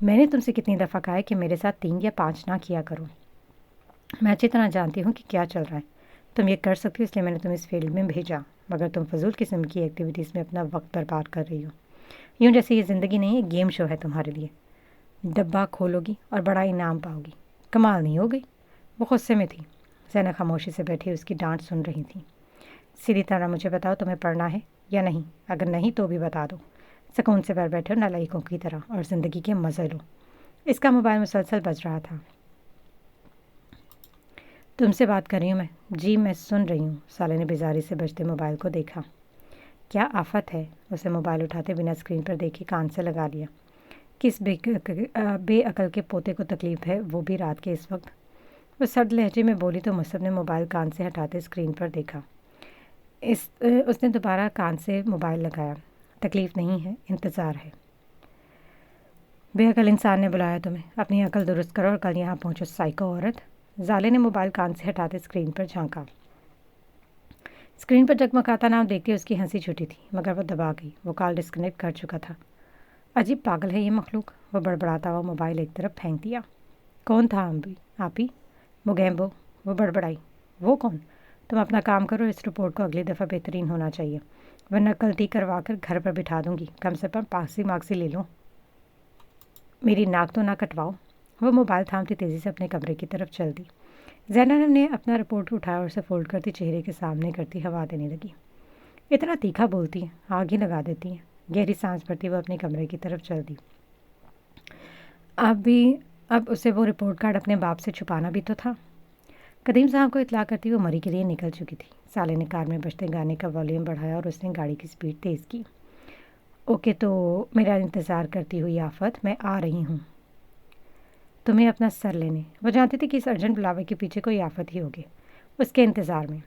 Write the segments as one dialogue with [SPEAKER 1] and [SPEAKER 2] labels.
[SPEAKER 1] میں نے تم سے کتنی دفعہ کہا ہے کہ میرے ساتھ 3 یا 5 نہ کیا کرو. میں اچھی طرح جانتی ہوں کہ کیا چل رہا ہے. تم یہ کر سکتی ہو اس لیے میں نے تم اس فیلڈ میں بھیجا، مگر تم فضول قسم کی ایکٹیویٹیز میں اپنا وقت برباد کر رہی ہو. یوں جیسے یہ زندگی نہیں ہے، گیم شو ہے تمہارے لیے. ڈبہ کھولو گی اور بڑا انعام پاؤ گی. کمال نہیں ہو گئی؟ وہ غصے میں تھی. زینب خاموشی سے بیٹھی اس کی ڈانٹ سن رہی تھی. سیدھی طرح مجھے بتاؤ تمہیں پڑھنا ہے یا نہیں؟ اگر نہیں تو بھی بتا دو. سکون سے بیٹھ بیٹھو نالائقوں کی طرح اور زندگی کے مزے لو. اس کا موبائل مسلسل بج رہا تھا. تم سے بات کر رہی ہوں میں. جی میں سن رہی ہوں. سالے نے بیزاری سے بجتے موبائل کو دیکھا. کیا آفت ہے؟ اسے موبائل اٹھاتے بنا اسکرین پر دیکھی کان سے لگا لیا. کس بے عقل کے پوتے کو تکلیف ہے، وہ بھی رات کے اس وقت؟ وہ سرد لہجے میں بولی تو مصعب نے موبائل کان سے ہٹاتے اسکرین پر دیکھا. اس نے دوبارہ کان سے موبائل لگایا. تکلیف نہیں ہے، انتظار ہے. بے عقل انسان نے بلایا تمہیں. اپنی عقل درست کرو اور کل یہاں پہنچو سائیکو عورت. زالے نے موبائل کان سے ہٹاتے اسکرین پر جھانکا. اسکرین پر جگمگاتا نام دیکھ کے اس کی ہنسی چھٹی تھی، مگر وہ دبا گئی. وہ کال ڈسکنیکٹ کر چکا تھا. عجیب پاگل ہے یہ مخلوق. وہ بڑبڑاتا ہوا موبائل ایک طرف پھینک دیا. کون تھا آپ ہی؟ مگیمبو. وہ بڑبڑائی. وہ کون؟ تم اپنا کام کرو. اس رپورٹ کو اگلی دفعہ بہترین ہونا چاہیے، ورنہ غلطی کروا کر گھر پر بٹھا دوں گی. کم سے کم پاکسی ماکسی لے لو. میری ناک تو نہ کٹواؤ. وہ موبائل تھامتی تیزی سے اپنے کمرے کی طرف چل دی. زینب نے اپنا رپورٹ اٹھایا اور اسے فولڈ کرتی چہرے کے سامنے کرتی ہوا دینے لگی. اتنا تیکھا بولتی ہے، آگ ہی لگا دیتی ہے. گہری سانس بھرتی وہ اپنے کمرے کی طرف چل دی. اب اسے وہ رپورٹ کارڈ اپنے باپ سے چھپانا بھی تو تھا. قدیم صاحب کو اطلاع کرتی وہ مری کے لیے نکل چکی تھی. سالے نے کار میں بجتے گانے کا والیوم بڑھایا اور اس نے گاڑی کی سپیڈ تیز کی. اوکے تو میرا انتظار کرتی ہوئی آفت، میں آ رہی ہوں تمہیں اپنا سر لینے. وہ جانتی تھی کہ اس ارجنٹ بلاوے کے پیچھے کوئی آفت ہی ہوگی اس کے انتظار میں،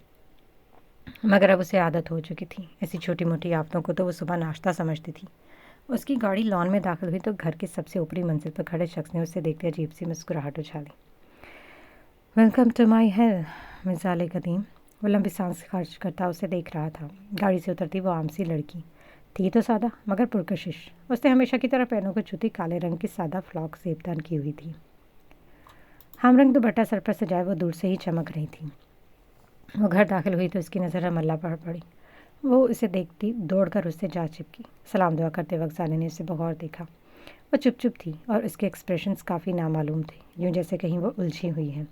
[SPEAKER 1] مگر اب اسے عادت ہو چکی تھی. ایسی چھوٹی موٹی آفتوں کو تو وہ صبح ناشتہ سمجھتی تھی. اس کی گاڑی لان میں داخل ہوئی تو گھر کی سب سے اوپری منزل پر کھڑے شخص نے اسے دیکھتے عجیب سی مسکراہٹ اچھالی. ویلکم ٹو مائی ہیل مثال قدیم. وہ لمبی سانس خرچ کرتا اسے دیکھ رہا تھا. گاڑی سے اترتی وہ عام سی لڑکی تھی تو سادہ مگر پرکشش. اس نے ہمیشہ کی طرح پہنوں کو چھوتی کالے رنگ کی سادہ فلاک زیبدان کی ہوئی تھی. ہم رنگ دوپٹہ سر پر سجائے وہ دور سے ہی چمک رہی تھی. وہ گھر داخل ہوئی تو اس کی نظر رملہ پر پڑی. وہ اسے دیکھتی دوڑ کر اس سے جا چپکی. سلام دعا کرتے وقت سالے نے اسے بغور دیکھا. وہ چپ چپ تھی اور اس کے ایکسپریشنز کافی نامعلوم تھے، یوں جیسے کہیں وہ الجھی ہوئی ہیں.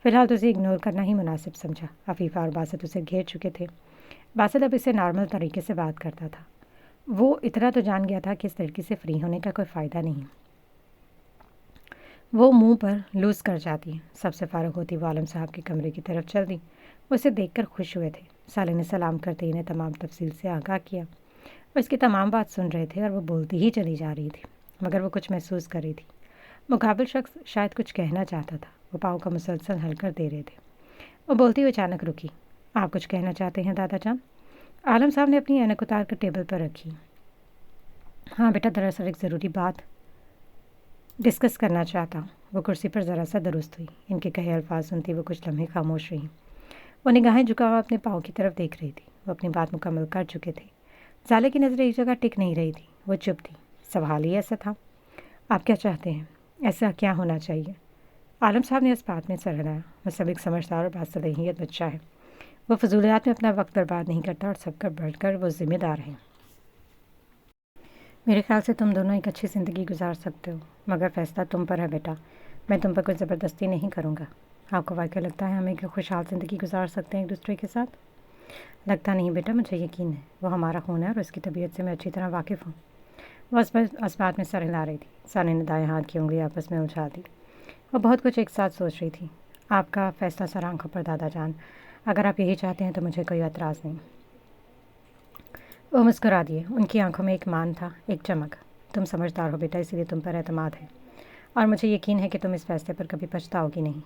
[SPEAKER 1] فی الحال تو اسے اگنور کرنا ہی مناسب سمجھا. عفیفہ اور باسط اسے گھیر چکے تھے. باسط اب اسے نارمل طریقے سے بات کرتا تھا. وہ اتنا تو جان گیا تھا کہ اس لڑکی سے فری ہونے کا کوئی فائدہ نہیں. وہ منہ پر لوز کر جاتی. سب سے فارغ ہوتی وہ عالم صاحب کے کمرے کی طرف چل دی. وہ اسے دیکھ کر خوش ہوئے تھے. سالے نے سلام کرتے انہیں تمام تفصیل سے آگاہ کیا. وہ اس کی تمام بات سن رہے تھے اور وہ بولتی ہی چلی جا رہی تھی، مگر وہ کچھ محسوس کر رہی تھی. مقابل شخص شاید کچھ کہنا چاہتا تھا. وہ پاؤں کا مسلسل ہل کر دے رہے تھے. وہ بولتی ہوئی اچانک رکی. آپ کچھ کہنا چاہتے ہیں دادا جان؟ عالم صاحب نے اپنی اینک اتار کر ٹیبل پر رکھی. ہاں بیٹا، دراصل ایک ضروری بات ڈسکس کرنا چاہتا ہوں. وہ کرسی پر ذرا سا درست ہوئی. ان کے کہے الفاظ سنتی وہ کچھ لمحے خاموش رہیں. وہ نگاہیں جھکا ہوا اپنے پاؤں کی طرف دیکھ رہی تھی. وہ اپنی بات مکمل کر چکے تھے. زالے کی نظر ایک جگہ ٹک نہیں رہی تھی. وہ چپ تھی. سوال ہی ایسا تھا. آپ کیا چاہتے ہیں؟ ایسا کیا ہونا چاہیے؟ عالم صاحب نے اس بات میں سر ہلایا. وہ سب ایک سمجھدار اور باصلاحیت بچہ ہے. وہ فضولیات میں اپنا وقت برباد نہیں کرتا اور سب کا بڑھ کر وہ ذمہ دار ہے. میرے خیال سے تم دونوں ایک اچھی زندگی گزار سکتے ہو، مگر فیصلہ تم پر ہے بیٹا. میں تم پر کوئی زبردستی نہیں کروں گا. آپ کو واقعہ لگتا ہے ہم ایک خوشحال زندگی گزار سکتے ہیں ایک دوسرے کے ساتھ؟ لگتا نہیں بیٹا، مجھے یقین ہے. وہ ہمارا خون ہے اور اس کی طبیعت سے میں اچھی طرح واقف ہوں. وہ اس بات میں سر ہلا رہی تھی. سالے نے دائیں ہاتھ کی انگلی آپس میں الجھا دی. وہ بہت کچھ ایک ساتھ سوچ رہی تھی. آپ کا فیصلہ سر آنکھوں پر دادا جان. اگر آپ یہی چاہتے ہیں تو مجھے کوئی اعتراض نہیں. وہ مسکرا دیے. ان کی آنکھوں میں ایک مان تھا، ایک چمک. تم سمجھدار ہو بیٹا، اسی لیے تم پر اعتماد ہے اور مجھے یقین ہے کہ تم اس فیصلے پر کبھی پچھتاؤ گی نہیں.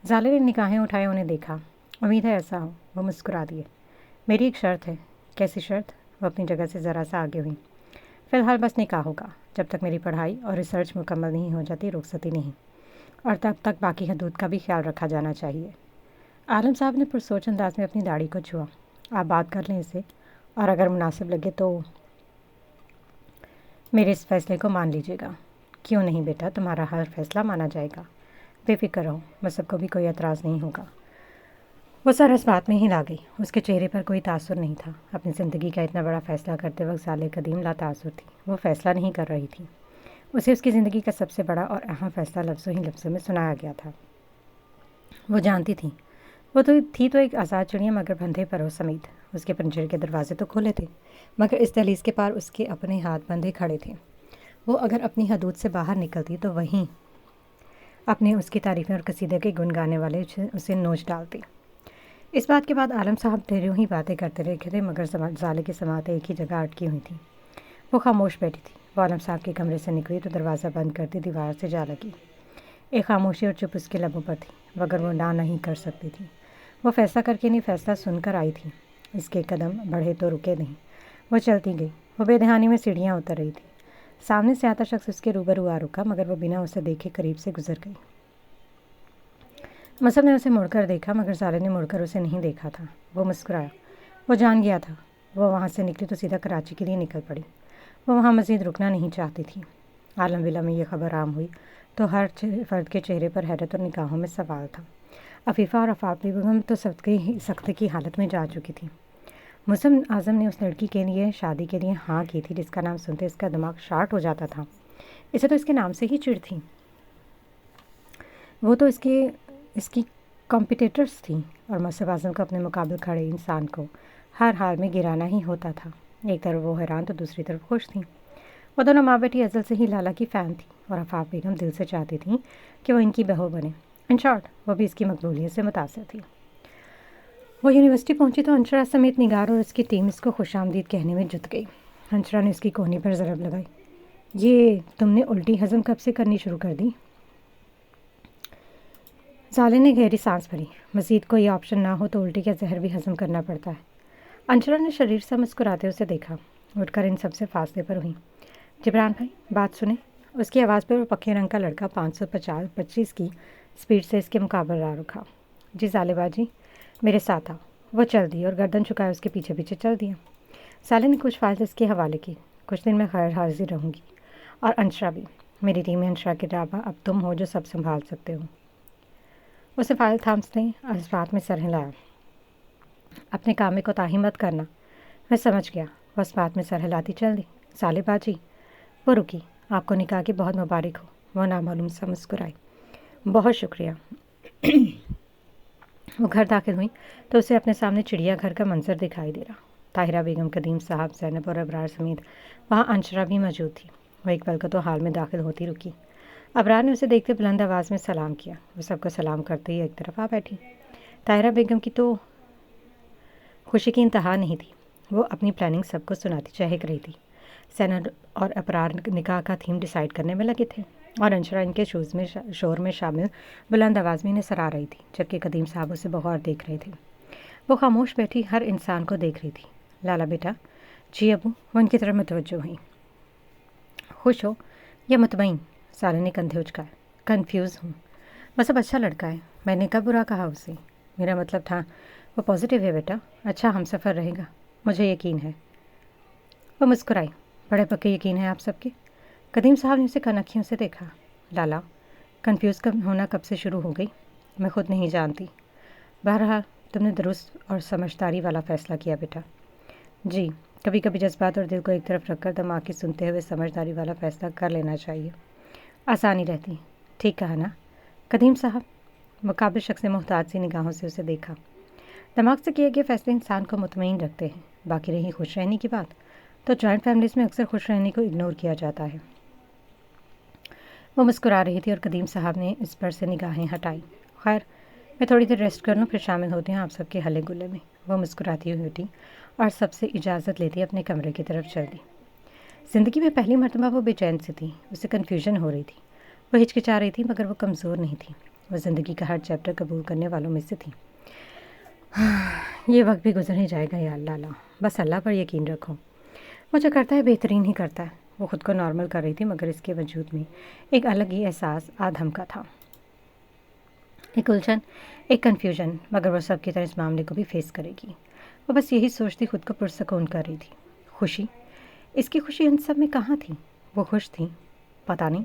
[SPEAKER 1] زالے نے نگاہیں اٹھائے انہیں دیکھا. امید ہے ایسا ہو. وہ مسکرا دیے. میری ایک شرط ہے. کیسی شرط؟ وہ اپنی جگہ سے ذرا سا آگے ہوئی. فی الحال بس نکاح ہوگا. جب تک میری پڑھائی اور ریسرچ مکمل نہیں ہو جاتی رخصتی نہیں، اور تب تک باقی حدود کا بھی خیال رکھا جانا چاہیے. عالم صاحب نے پرسوچ انداز میں اپنی داڑھی کو چھوا. آپ بات کر لیں اسے، اور اگر مناسب لگے تو میرے اس فیصلے کو مان لیجیے گا. کیوں نہیں بیٹا، تمہارا ہر فیصلہ مانا جائے گا، بے فکر رہو، مذہب کو بھی کوئی اعتراض نہیں ہوگا۔ وہ سر اس بات میں ہی لا گئی، اس کے چہرے پر کوئی تاثر نہیں تھا۔ اپنی زندگی کا اتنا بڑا فیصلہ کرتے وقت ظال قدیم لا تاثر تھی، وہ فیصلہ نہیں کر رہی تھی، اسے اس کی زندگی کا سب سے بڑا اور اہم فیصلہ لفظوں ہی لفظوں میں سنایا گیا تھا۔ وہ جانتی تھی، وہ تو ایک آزاد چڑیا، مگر بندھے پروں سمیت۔ اس کے پنجرے کے دروازے تو کھولے تھے، مگر اس دہلیز کے پار اس کے اپنے ہاتھ بندھے کھڑے تھے۔ وہ اگر اپنی حدود سے باہر نکلتی تو وہیں اپنے اس کی تعریفیں اور قصیدے کے گنگانے والے اسے نوچ ڈالتے۔ اس بات کے بعد عالم صاحب ڈھیروں ہی باتیں کرتے رہے تھے، مگر ظالے کی سماعتیں ایک ہی جگہ اٹکی ہوئی تھیں۔ وہ خاموش بیٹھی تھی۔ وہ عالم صاحب کے کمرے سے نکلی تو دروازہ بند کرتی دیوار سے جا لگی۔ ایک خاموشی اور چپ اس کے لبوں پر تھی، مگر وہ نہ نہیں کر سکتی تھی۔ وہ فیصلہ کر کے نہیں، فیصلہ سن کر آئی تھی۔ اس کے قدم بڑھے تو رکے نہیں، وہ چلتی گئی۔ وہ بے دہانی میں سیڑھیاں اتر رہی تھی۔ سامنے سے آتا شخص اس کے روبرو آ رکا، مگر وہ بنا اسے دیکھے قریب سے گزر گئی۔ مصعب نے اسے مڑ کر دیکھا، مگر ظالے نے مڑ کر اسے نہیں دیکھا تھا۔ وہ مسکرایا، وہ جان گیا تھا۔ وہ وہاں سے نکلی تو سیدھا کراچی کے لیے نکل پڑی۔ وہ وہاں مزید رکنا نہیں چاہتی تھی۔ عالم ولا میں یہ خبر عام ہوئی تو ہر فرد کے چہرے پر حیرت اور نگاہوں میں سوال تھا۔ عفیفہ اور افاقی بیگم تو سختی کی حالت میں جا چکی تھی۔ مسلم اعظم نے اس لڑکی کے لیے شادی کے لیے ہاں کی تھی جس کا نام سنتے اس کا دماغ شارٹ ہو جاتا تھا۔ اسے تو اس کے نام سے ہی چڑ تھی۔ وہ تو اس کی کمپیٹیٹرز تھیں، اور مسلم اعظم کو اپنے مقابل کھڑے انسان کو ہر حال میں گرانا ہی ہوتا تھا۔ ایک طرف وہ حیران تو دوسری طرف خوش تھیں۔ وہ دونوں ماں بیٹی ازل سے ہی لالا کی فین تھی، اور آفاق بیگم دل سے چاہتی تھیں کہ وہ ان کی بہو بنے۔ ان شارٹ وہ بھی اس کی مقبولیت سے متاثر تھی۔ وہ یونیورسٹی پہنچی تو انشرا سمیت نگار اور اس کی ٹیم اس کو خوش آمدید کہنے میں جت گئی۔ انشرا نے اس کی کوہنی پر ضرب لگائی، یہ تم نے الٹی ہضم کب سے کرنی شروع کر دی؟ ظالے نے گہری سانس بھری، مزید کوئی آپشن نہ ہو تو الٹی کا زہر بھی ہضم کرنا پڑتا ہے۔ انشرا نے شریر سے مسکراتے اسے دیکھا، اٹھ کر ان سب سے فاصلے پر ہوئی۔ جبران بھائی بات سنیں۔ اس کی آواز پر وہ پکے رنگ کا لڑکا 525 کی سپیڈ سے اس کے مقابل آ رکھا۔ جی ظالے باجی، میرے ساتھ آؤ۔ وہ چل دی اور گردن چکائے اس کے پیچھے پیچھے چل دیا۔ سالے نے کچھ فائل اس کے حوالے کی، کچھ دن میں خیر حاضر رہوں گی، اور انشرا بھی۔ میری ٹیم میں انشرا کے علاوہ اب تم ہو جو سب سنبھال سکتے ہو۔ اسے فائل تھامس نے اس بات میں سر ہلایا۔ اپنے کام میں کوتاہی مت کرنا۔ میں سمجھ گیا۔ وہ اس بات میں سر ہلاتی چل دی۔ ظالے باجی، وہ رکی، آپ کو نکاح کی بہت مبارک ہو۔ وہ نامعلوم سا مسکرائی۔ بہت شکریہ۔ وہ گھر داخل ہوئی تو اسے اپنے سامنے چڑیا گھر کا منظر دکھائی دے رہا۔ طاہرہ بیگم، قدیم صاحب، زینب اور ابرار سمیت وہاں انشرا بھی موجود تھی۔ وہ ایک پل کو تو حال میں داخل ہوتی رکی۔ ابرار نے اسے دیکھتے بلند آواز میں سلام کیا۔ وہ سب کو سلام کرتے ہی ایک طرف آ بیٹھی۔ طاہرہ بیگم کی تو خوشی کی انتہا نہیں تھی۔ وہ اپنی پلاننگ سب کو سناتی چہک رہی تھی۔ زینب اور ابرار نکاح کا تھیم ڈیسائیڈ کرنے میں لگے تھے، اور انشرا ان کے شور میں شامل بلند آواز میں انہیں سرا رہی تھی، جبکہ قدیم صاحب اسے بغور دیکھ رہے تھے۔ وہ خاموش بیٹھی ہر انسان کو دیکھ رہی تھی۔ لالا بیٹا۔ جی ابو۔ وہ ان کی طرف متوجہ ہوئی۔ خوش ہو یا مطمئن؟ سالے نے کندھے اچکائے۔ کنفیوز ہوں۔ وہ سب اچھا لڑکا ہے، میں نے کب برا کہا اسے؟ میرا مطلب تھا وہ پازیٹیو ہے بیٹا، اچھا ہم سفر رہے گا، مجھے یقین ہے۔ وہ مسکرائی۔ بڑے پکے یقین ہے آپ سب کے؟ قدیم صاحب نے اسے کنکھیوں سے دیکھا۔ لالا، کنفیوز ہونا کب سے شروع ہو گئی؟ میں خود نہیں جانتی۔ بہرحال تم نے درست اور سمجھداری والا فیصلہ کیا بیٹا۔ جی، کبھی کبھی جذبات اور دل کو ایک طرف رکھ کر دماغ کی سنتے ہوئے سمجھداری والا فیصلہ کر لینا چاہیے، آسانی رہتی۔ ٹھیک کہا نا قدیم صاحب؟ مقابل شخص نے محتاط سی نگاہوں سے اسے دیکھا۔ دماغ سے کیے گئے فیصلے انسان کو مطمئن رکھتے ہیں۔ باقی رہی خوش رہنے کی بات، تو جوائنٹ فیملیز میں اکثر خوش رہنے کو اگنور کیا جاتا ہے۔ وہ مسکرا رہی تھی اور قدیم صاحب نے اس پر سے نگاہیں ہٹائی۔ خیر، میں تھوڑی دیر ریسٹ کر لوں، پھر شامل ہوتے ہیں آپ سب کے ہلے گلے میں۔ وہ مسکراتی ہوئی اٹھی اور سب سے اجازت لیتی اپنے کمرے کی طرف چل دی۔ زندگی میں پہلی مرتبہ وہ بے چین سے تھی، اسے کنفیوژن ہو رہی تھی۔ وہ ہچکچا رہی تھی، مگر وہ کمزور نہیں تھی۔ وہ زندگی کا ہر چیپٹر قبول کرنے والوں میں سے تھی۔ یہ وقت بھی گزر ہی جائے گا یا لالا، بس اللہ پر یقین رکھو، وہ جو کرتا ہے بہترین ہی کرتا ہے۔ وہ خود کو نارمل کر رہی تھی، مگر اس کے وجود میں ایک الگ ہی احساس آدھم کا تھا، ایک الجھن، ایک کنفیوژن، مگر وہ سب کی طرح اس معاملے کو بھی فیس کرے گی۔ وہ بس یہی سوچتی خود کو پرسکون کر رہی تھی۔ خوشی، اس کی خوشی ان سب میں کہاں تھی؟ وہ خوش تھی؟ پتہ نہیں،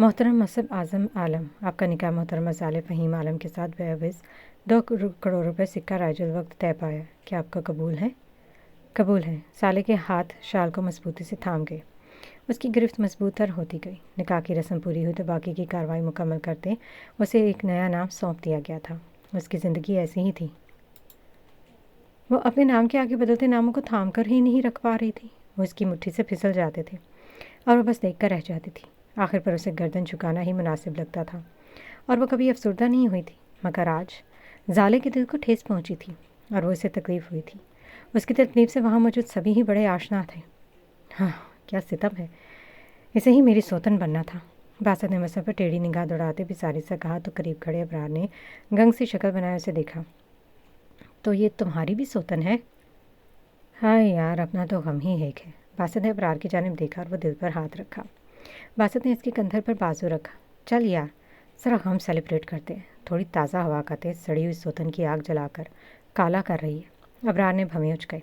[SPEAKER 1] محترم مصب اعظم عالم، آپ کا نکاح محترمہ ظالے فہیم عالم کے ساتھ بےعوض 2 کروڑ روپے سکہ رائج الوقت طے پایا، کیا آپ کا قبول ہے؟ قبول ہے۔ سالے کے ہاتھ شال کو مضبوطی سے تھام گئے، اس کی گرفت مضبوط تر ہوتی گئی۔ نکاح کی رسم پوری ہوئی تو باقی کی کارروائی مکمل کرتے اسے ایک نیا نام سونپ دیا گیا تھا۔ اس کی زندگی ایسی ہی تھی، وہ اپنے نام کے آگے بدلتے ناموں کو تھام کر ہی نہیں رکھ پا رہی تھی۔ وہ اس کی مٹھی سے پھسل جاتے تھے اور وہ بس دیکھ کر رہ جاتی تھی۔ آخر پر اسے گردن جھکانا ہی مناسب لگتا تھا اور وہ کبھی افسردہ نہیں ہوئی تھی، مگر آج ظالے کے دل کو ٹھیس پہنچی تھی اور وہ اسے تکلیف ہوئی تھی۔ اس کی تکلیف سے وہاں موجود سبھی ہی بڑے آشنا تھے۔ ہاں، کیا ستم ہے، اسے ہی میری سوتن بننا تھا۔ باسط نے مصب پر ٹیڑھی نگاہ دوڑاتے بساری سا کہا تو قریب کھڑے ابرار نے گنگ سی شکل بنائے اسے دیکھا۔ تو یہ تمہاری بھی سوتن ہے؟ ہائے یار، اپنا تو غم ہی ایک ہے۔ باسط نے ابرار کی جانب دیکھا اور وہ دل پر ہاتھ رکھا۔ باسط نے اس کے کندھر پر بازو رکھا۔ چل یار، ذرا غم سیلیبریٹ کرتے ہیں۔ تھوڑی تازہ ہوا کا تیز سڑی ہوئی سوتن کی آگ جلا کر کالا کر رہی ہے۔ ابرار نے بھویں اچکائے۔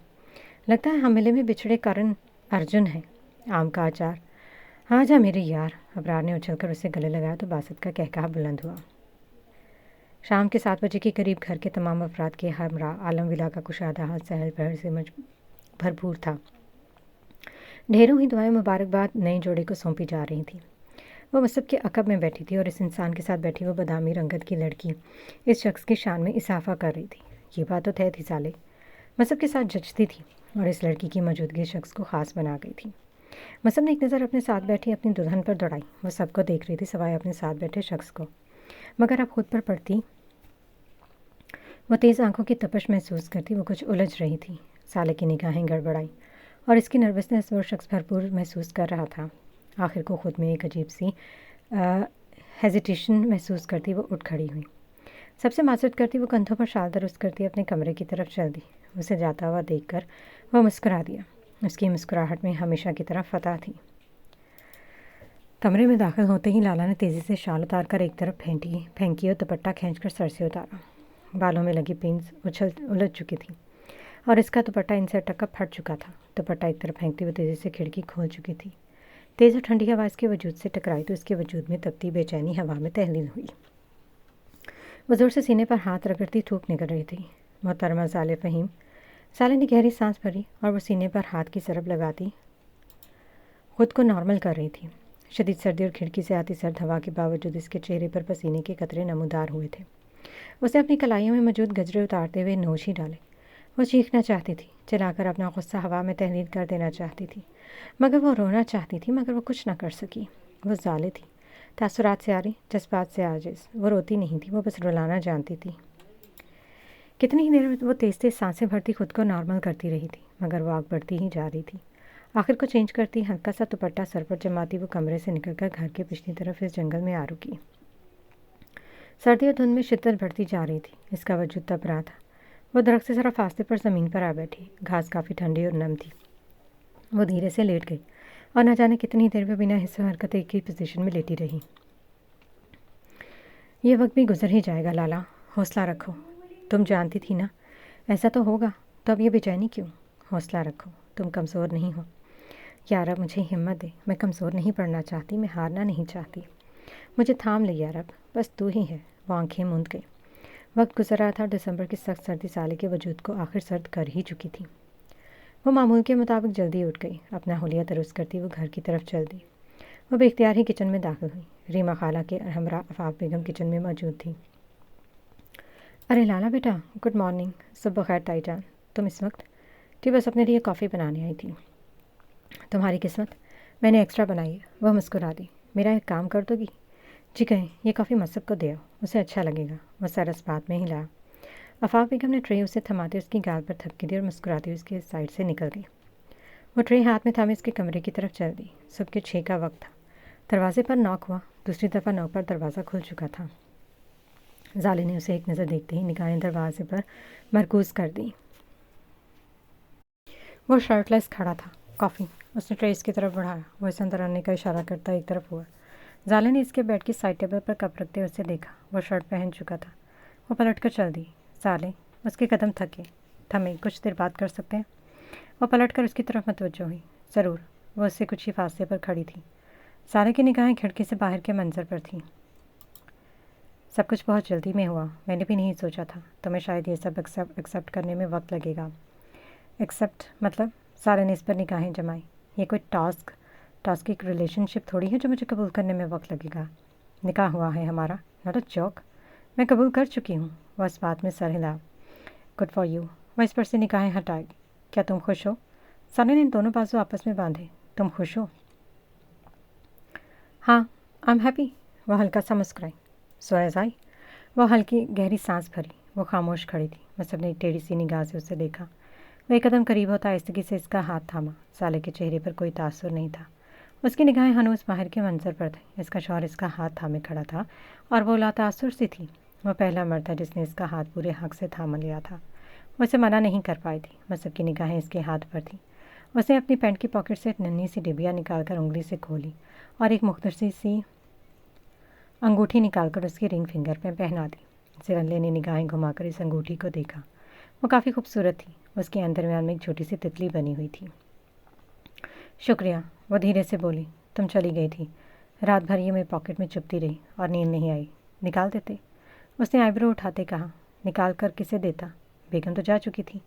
[SPEAKER 1] لگتا ہے ہم ملے میں بچھڑے کرن ارجن ہے۔ آم کا اچار، آ جا میرے یار۔ ابرار نے اچھل کر اسے گلے لگایا تو باسط کا کہکہا بلند ہوا۔ شام کے 7 بجے کے قریب گھر کے تمام افراد کے ہمراہ عالم ولا کا کشادہ حال سہل پہر سے بھرپور تھا۔ ڈھیروں ہی دعائیں مبارکباد نئے جوڑے کو سونپی جا رہی تھیں۔ وہ مصب کے عقب میں بیٹھی تھی اور اس انسان کے ساتھ بیٹھی وہ بادامی رنگت کی لڑکی اس شخص کی شان میں اضافہ کر رہی تھی۔ یہ بات تو طے تھی، ظالے مصب کے ساتھ جچتی تھی اور اس لڑکی کی موجودگی شخص کو خاص بنا گئی تھی۔ مصب نے ایک نظر اپنے ساتھ بیٹھی اپنی دلہن پر دوڑائی۔ وہ سب کو دیکھ رہی تھی سوائے اپنے ساتھ بیٹھے شخص کو، مگر اب خود پر پڑتی وہ تیز آنکھوں کی تپش محسوس کرتی۔ وہ کچھ الجھ رہی تھی۔ سالے کی نگاہیں گڑبڑائی اور اس کی نروسنس وہ شخص بھرپور محسوس کر رہا تھا۔ آخر کو خود میں ایک عجیب سی ہیزیٹیشن محسوس کرتی وہ اٹھ کھڑی ہوئی۔ سب سے معذرت کرتی وہ کندھوں پر شال درست کرتی اپنے کمرے کی طرف چل دی۔ اسے جاتا ہوا دیکھ کر وہ مسکرا دیا۔ اس کی مسکراہٹ میں ہمیشہ کی طرح فتح تھی۔ کمرے میں داخل ہوتے ہی لالا نے تیزی سے شال اتار کر ایک طرف پھینکی اور دوپٹہ کھینچ کر سر سے اتارا۔ بالوں میں لگی پنز الجھ چکی تھی اور اس کا دوپٹہ ان سے اٹک کر پھٹ چکا تھا۔ دوپٹہ ایک طرف پھینکتی وہ تیزی سے کھڑکی کھول چکی تھی۔ تیز اور ٹھنڈی ہوا اس کے وجود سے ٹکرائی تو اس کے وجود میں تپتی بے چینی ہوا میں تحلیل ہوئی۔ وہ زور سے سینے پر ہاتھ رگڑتی تھوک نکل رہی تھی۔ محترمہ ظالے فہیم، سالے نے گہری سانس بھری اور وہ سینے پر ہاتھ کی ضرب لگاتی خود کو نارمل کر رہی تھی۔ شدید سردی اور کھڑکی سے آتی سرد ہوا کے باوجود اس کے چہرے پر پسینے کے قطرے نمودار ہوئے تھے۔ اسے اپنی کلائیوں میں موجود گجرے اتارتے ہوئے نوش ہی ڈالے۔ وہ چیخنا چاہتی تھی، چلا کر اپنا غصہ ہوا میں تحلیل کر دینا چاہتی تھی، مگر وہ رونا چاہتی تھی مگر وہ کچھ نہ کر سکی۔ وہ ظالے تھی، تاثرات سے عاری، جذبات سے عاجز۔ وہ روتی نہیں تھی، وہ بس رلانا جانتی تھی۔ کتنی ہی دیر میں وہ تیز تیز سانسیں بھرتی خود کو نارمل کرتی رہی تھی، مگر وہ آگ بڑھتی ہی جا رہی تھی۔ آخر کو چینج کرتی ہلکا سا دوپٹہ سر پر جماتی وہ کمرے سے نکل کر گھر کے پچھلی طرف اس جنگل میں آ رکی۔ سردی اور دھند میں شدت بڑھتی جا رہی تھی، اس کا وجود تپ رہا تھا۔ وہ درخت سے ذرا فاصلے پر زمین پر آ بیٹھی۔ گھاس کافی ٹھنڈی اور نم تھی۔ وہ دھیرے سے لیٹ گئی اور نہ جانے کتنی دیر میں بنا حصہ حرکت ایک ہی پوزیشن میں لیٹی رہی۔ یہ وقت بھی گزر ہی جائے گا لالا، حوصلہ رکھو۔ تم جانتی تھی نا ایسا تو ہوگا، تو اب یہ بے چینی کیوں؟ حوصلہ رکھو، تم کمزور نہیں ہو۔ یا رب مجھے ہمت دے، میں کمزور نہیں پڑنا چاہتی، میں ہارنا نہیں چاہتی۔ مجھے تھام لے یا رب، بس تو ہی ہے۔ وہ آنکھیں موند گئی۔ وقت گزر رہا تھا اور دسمبر کی سخت سردی سالے کے وجود کو آخر سرد کر ہی چکی تھی۔ وہ معمول کے مطابق جلدی اٹھ گئی۔ اپنا حلیہ درست کرتی وہ گھر کی طرف چل دی۔ وہ بے اختیار ہی کچن میں داخل ہوئی۔ ریما خالہ کے ہمراہ آفاق بیگم کچن میں موجود تھی۔ ارے لالا بیٹا، گڈ مارننگ۔ صبح بخیر تائی جان، تم اس وقت؟ جی بس اپنے لیے کافی بنانے آئی تھی۔ تمہاری قسمت، میں نے ایکسٹرا بنائی ہے۔ وہ مسکرا دی۔ میرا ایک کام کر دو گی؟ جی کہیں، یہ کافی مصب کو دے آؤ، اسے اچھا لگے گا۔ وہ سر اس بات میں ہلا۔ آفاق بیگم نے ٹرے اسے تھماتے اس کی گال پر تھپکی دی اور مسکراتی اس کے سائڈ سے نکل گئی۔ وہ ٹرے ہاتھ میں تھامے اس کے کمرے کی طرف چل دی۔ صبح کے 6 کا وقت تھا۔ دروازے پر ناک ہوا۔ دوسری دفعہ نوک پر دروازہ کھل چکا تھا۔ ظالے نے اسے ایک نظر دیکھتے ہی نگاہیں دروازے پر مرکوز کر دی۔ وہ شرٹ لیس کھڑا تھا۔ کافی، اس نے ٹرے اس کی طرف بڑھایا۔ وہ اسے اندر آنے کا اشارہ کرتا ایک طرف ہوا۔ ظالے نے اس کے بیڈ کی سائڈ ٹیبل پر کپ رکھتے اسے دیکھا۔ وہ شرٹ پہن چکا تھا۔ وہ پلٹ کر چل دی۔ ظالے، اس کے قدم تھمے، کچھ دیر بات کر سکتے ہیں؟ وہ پلٹ کر اس کی طرف متوجہ ہوئی۔ ضرور۔ وہ اس سے کچھ ہی فاصلے پر کھڑی تھی۔ سارے کی نگاہیں کھڑکی سے باہر کے منظر پر تھیں۔ سب کچھ بہت جلدی میں ہوا، میں نے بھی نہیں سوچا تھا تمہیں شاید یہ سب ایکسیپٹ کرنے میں وقت لگے گا۔ ایکسیپٹ مطلب؟ سارے نے اس پر نگاہیں جمائیں۔ یہ کوئی ٹاسک ایک ریلیشن شپ تھوڑی ہے جو مجھے قبول کرنے میں وقت لگے گا۔ نکاح ہوا ہے ہمارا، ناٹ اے جوک۔ میں قبول کر چکی ہوں۔ وہ اس بات میں سر ہلا۔ Good for you. وہ اس پر سے نگاہیں ہٹائے گی۔ کیا تم خوش ہو؟ سارے نے دونوں بازو آپس میں باندھے۔ تم خوش ہو؟ ہاں، آئی ایم ہیپی۔ وہ ہلکا سا مسکرائی۔ So as I. وہ ہلکی گہری سانس بھری۔ وہ خاموش کھڑی تھی۔ میں سب نے ٹیڑھی سی نگاہ سے اسے دیکھا۔ وہ ایک قدم قریب ہوتا آہستگی سے اس کا ہاتھ تھاما۔ سالے کے چہرے پر کوئی تاثر نہیں تھا۔ اس کی نگاہیں ہنوز باہر کے منظر پر تھیں۔ اس کا شوہر اس کا ہاتھ تھامے کھڑا تھا اور وہ لا تاثر سی تھی۔ وہ پہلا مرد تھا جس نے اس کا ہاتھ پورے حق سے تھام لیا تھا۔ وہ اسے منع نہیں کر پائی تھی۔ وہ سب کی نگاہیں اس کے ہاتھ پر تھیں۔ اس نے اپنی پینٹ کی پاکٹ سے ایک ننھی سی ڈبیا نکال کر انگلی سے کھولی اور ایک مختصر سی انگوٹھی نکال کر اس کی رنگ فنگر پہ پہنا دی۔ سرنلے نے نگاہیں گھما کر اس انگوٹھی کو دیکھا۔ وہ کافی خوبصورت تھی۔ اس کے درمیان میں ایک چھوٹی سی تتلی بنی ہوئی تھی۔ شکریہ، وہ دھیرے سے بولی۔ تم چلی گئی تھی، رات بھر یہ میری پاکٹ میں چپتی رہی اور نیند نہیں آئی۔ نکال دیتے؟ اس نے آئی برو اٹھاتے کہا۔ نکال کر کسے دیتا؟ بیگم تو جا چکی تھی۔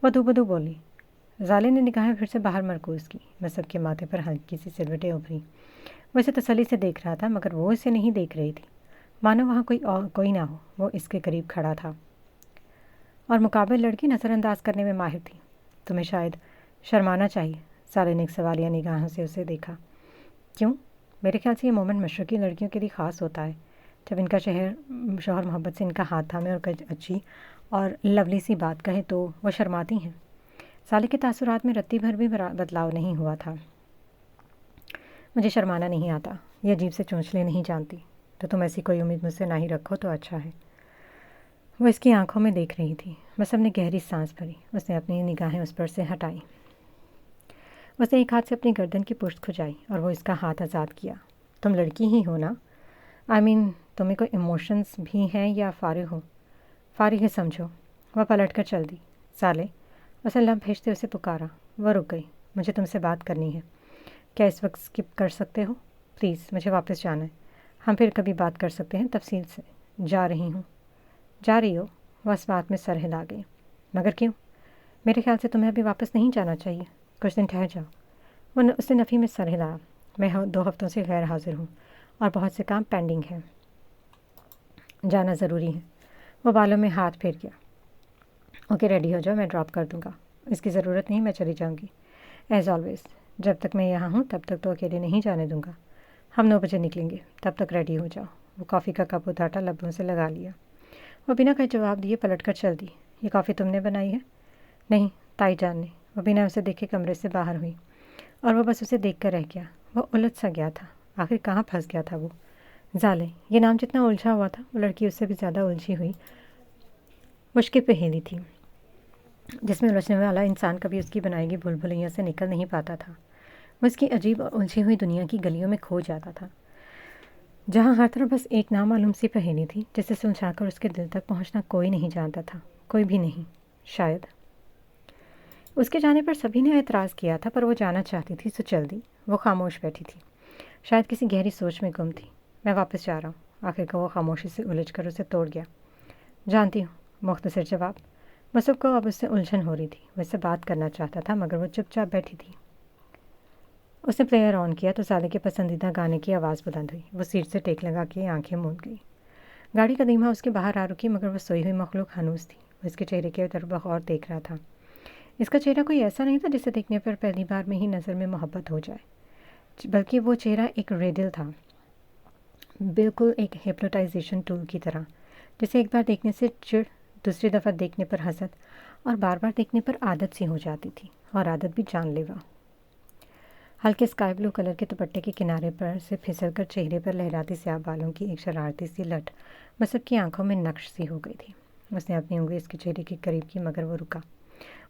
[SPEAKER 1] وہ دو بدو بولی۔ زالے نے نگاہیں پھر سے باہر مرکوز کی۔ میں سب کے ماتھے پر ہلکی سی سلوٹیں ابھری۔ وہ اسے تسلی سے دیکھ رہا تھا مگر وہ اسے نہیں دیکھ رہی تھی، مانو وہاں کوئی نہ ہو۔ وہ اس کے قریب کھڑا تھا اور مقابل لڑکی نظر انداز کرنے میں ماہر تھی۔ تمہیں شاید شرمانا چاہیے۔ سالے نے ایک سوالیہ نگاہوں سے اسے دیکھا۔ کیوں؟ میرے خیال سے یہ مومنٹ مشرقی لڑکیوں کے لیے خاص ہوتا ہے، جب ان کا شوہر محبت سے ان کا ہاتھ تھامے اور کچھ اچھی اور لولی سی بات کہے تو وہ شرماتی ہیں۔ سالے کے تاثرات میں رتی بھر بھی بدلاؤ نہیں ہوا تھا۔ مجھے شرمانا نہیں آتا، یہ عجیب سے چونچلے نہیں جانتی، تو تم ایسی کوئی امید مجھ سے نہ ہی رکھو تو اچھا ہے۔ وہ اس کی آنکھوں میں دیکھ رہی تھی۔ بس ہم نے گہری سانس بھری۔ اس نے اپنی نگاہیں اس پر سے ہٹائیں۔ اس نے ایک ہاتھ سے اپنی گردن کی پشت کھجائی اور وہ اس کا ہاتھ آزاد کیا۔ تم لڑکی ہی ہو نا؟ تمہیں کوئی ایموشنز بھی ہیں یا فارغ ہو؟ فارغ ہے سمجھو۔ وہ پلٹ کر چل دی۔ سالے، اسے لب بھیجتے اسے پکارا۔ وہ رک گئی۔ مجھے تم سے بات کرنی ہے۔ کیا اس وقت اسکپ کر سکتے ہو؟ پلیز، مجھے واپس جانا ہے۔ ہم پھر کبھی بات کر سکتے ہیں تفصیل سے۔ جا رہی ہوں۔ جا رہی ہو؟ وہ اس بات میں سر ہلا گئی۔ مگر کیوں؟ میرے خیال سے تمہیں ابھی واپس نہیں جانا چاہیے، کچھ دن ٹھہر جاؤ۔ اس نے نفی میں سر ہلایا۔ میں 2 ہفتوں سے غیر حاضر ہوں اور بہت سے کام پینڈنگ ہیں۔ جانا ضروری ہے۔ وہ بالوں میں ہاتھ پھیر گیا۔ اوکے، ریڈی ہو جاؤ، میں ڈراپ کر دوں گا۔ اس کی ضرورت نہیں، میں چلی جاؤں گی۔ ایز آلویز، جب تک میں یہاں ہوں تب تک تو اکیلے نہیں جانے دوں گا۔ ہم 9 بجے نکلیں گے، تب تک ریڈی ہو جاؤ۔ وہ کافی کا کپ اتارتا لبوں سے لگا لیا۔ وہ بنا کوئی جواب دیے پلٹ کر چل دی۔ یہ کافی تم نے بنائی ہے؟ نہیں، تائی جان نے۔ وہ بنا اسے دیکھے کمرے سے باہر ہوئی اور وہ بس اسے دیکھ کر رہ گیا۔ وہ الجھ سا گیا تھا، آخر کہاں پھنس گیا تھا وہ؟ زالے، یہ نام جتنا الجھا ہوا تھا وہ لڑکی اس سے بھی زیادہ الجھی ہوئی مشکل پہیلی تھی، جس میں الجھنے والا انسان کبھی اس کی بنائی گئی بھول بھلیوں سے نکل نہیں پاتا تھا۔ وہ اس کی عجیب اور الجھی ہوئی دنیا کی گلیوں میں کھو جاتا تھا، جہاں ہر طرف بس ایک نامعلوم سی پہیلی تھی جسے سلجھا کر اس کے دل تک پہنچنا کوئی نہیں جانتا تھا، کوئی بھی نہیں۔ شاید اس کے جانے پر سبھی نے اعتراض کیا تھا، پر وہ جانا چاہتی تھی، سو چل دی۔ وہ خاموش بیٹھی تھی، شاید کسی گہری سوچ میں گم تھی۔ میں واپس جا رہا ہوں۔ آخر کو وہ خاموشی سے الجھ کر اسے توڑ گیا۔ جانتی ہوں، مختصر جواب۔ وہ سب کو اب اس سے الجھن ہو رہی تھی۔ وہ اس سے بات کرنا چاہتا تھا مگر وہ چپ چاپ بیٹھی تھی۔ اس نے پلیئر آن کیا تو سالے کے پسندیدہ گانے کی آواز بلند ہوئی۔ وہ سیٹ سے ٹیک لگا کے آنکھیں موند گئی۔ گاڑی کا دھیما اس کے باہر آ رکی مگر وہ سوئی ہوئی مخلوق ہنوز تھی۔ وہ اس کے چہرے کی طرف بغور دیکھ رہا تھا۔ اس کا چہرہ کوئی ایسا نہیں تھا جسے دیکھنے پر پہلی بار میں ہی نظر میں محبت ہو جائے، بلکہ وہ چہرہ ایک ریڈل تھا، بالکل ایک ہپنوٹائزیشن ٹول کی طرح، جسے ایک بار دیکھنے سے چڑ، دوسری دفعہ دیکھنے پر حسد اور بار بار دیکھنے پر عادت سی ہو جاتی تھی، اور عادت بھی جان لیوا۔ ہلکے اسکائی بلو کلر کے دوپٹے کے کنارے پر سے پھسل کر چہرے پر لہراتی سیاہ بالوں کی ایک شرارتی سی لٹ سب کی آنکھوں میں نقش سی ہو گئی تھی۔ اس نے اپنی انگلی اس کے چہرے کے قریب کی مگر وہ رکا۔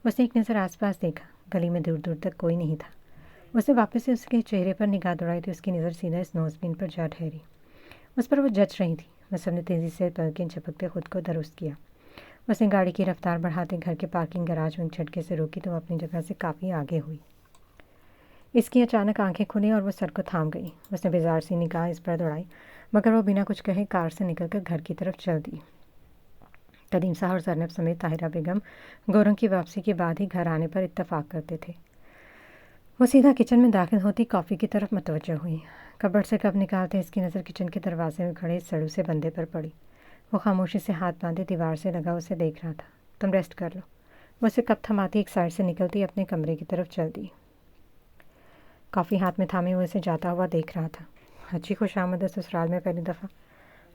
[SPEAKER 1] اس نے ایک نظر آس پاس دیکھا، گلی میں دور دور تک کوئی نہیں تھا۔ اس نے واپس سے اس کے چہرے پر نگاہ دوڑائی تو اس کی نظر سیدھا اس نوز پن پر جا ٹھہری۔ اس پر وہ جچ رہی تھی۔ مصب نے تیزی سے پلکیں جھپکتے خود کو درست کیا۔ اس نے گاڑی کی رفتار بڑھاتے گھر کے پارکنگ گراج میں جھٹکے سے روکی تو وہ اپنی جگہ سے کافی آگے ہوئی۔ اس کی اچانک آنکھیں کھلی اور وہ سر کو تھام گئی۔ اس نے بیزار سی نگاہ اس پر دوڑائی، مگر وہ بنا کچھ کہے کار سے نکل کر گھر کی طرف چل دی۔ قدیم صاحب اور زینب سمیت طاہرہ بیگم گوروں کی واپسی کے بعد ہی گھر آنے پر اتفاق کرتے تھے۔ وہ سیدھا کچن میں داخل ہوتی کافی کی طرف متوجہ ہوئی۔ کبرڈ سے کپ نکالتے اس کی نظر کچن کے دروازے میں کھڑے سڑو سے بندے پر پڑی۔ وہ خاموشی سے ہاتھ باندھے دیوار سے لگا اسے دیکھ رہا تھا۔ تم ریسٹ کر لو۔ وہ اسے کپ تھماتی ایک سائڈ سے نکلتی اپنے کمرے کی طرف چل دی۔ کافی ہاتھ میں تھامے وہ اسے جاتا ہوا دیکھ رہا تھا۔ اچھی خوش آمد ہے سسرال میں پہلی دفعہ۔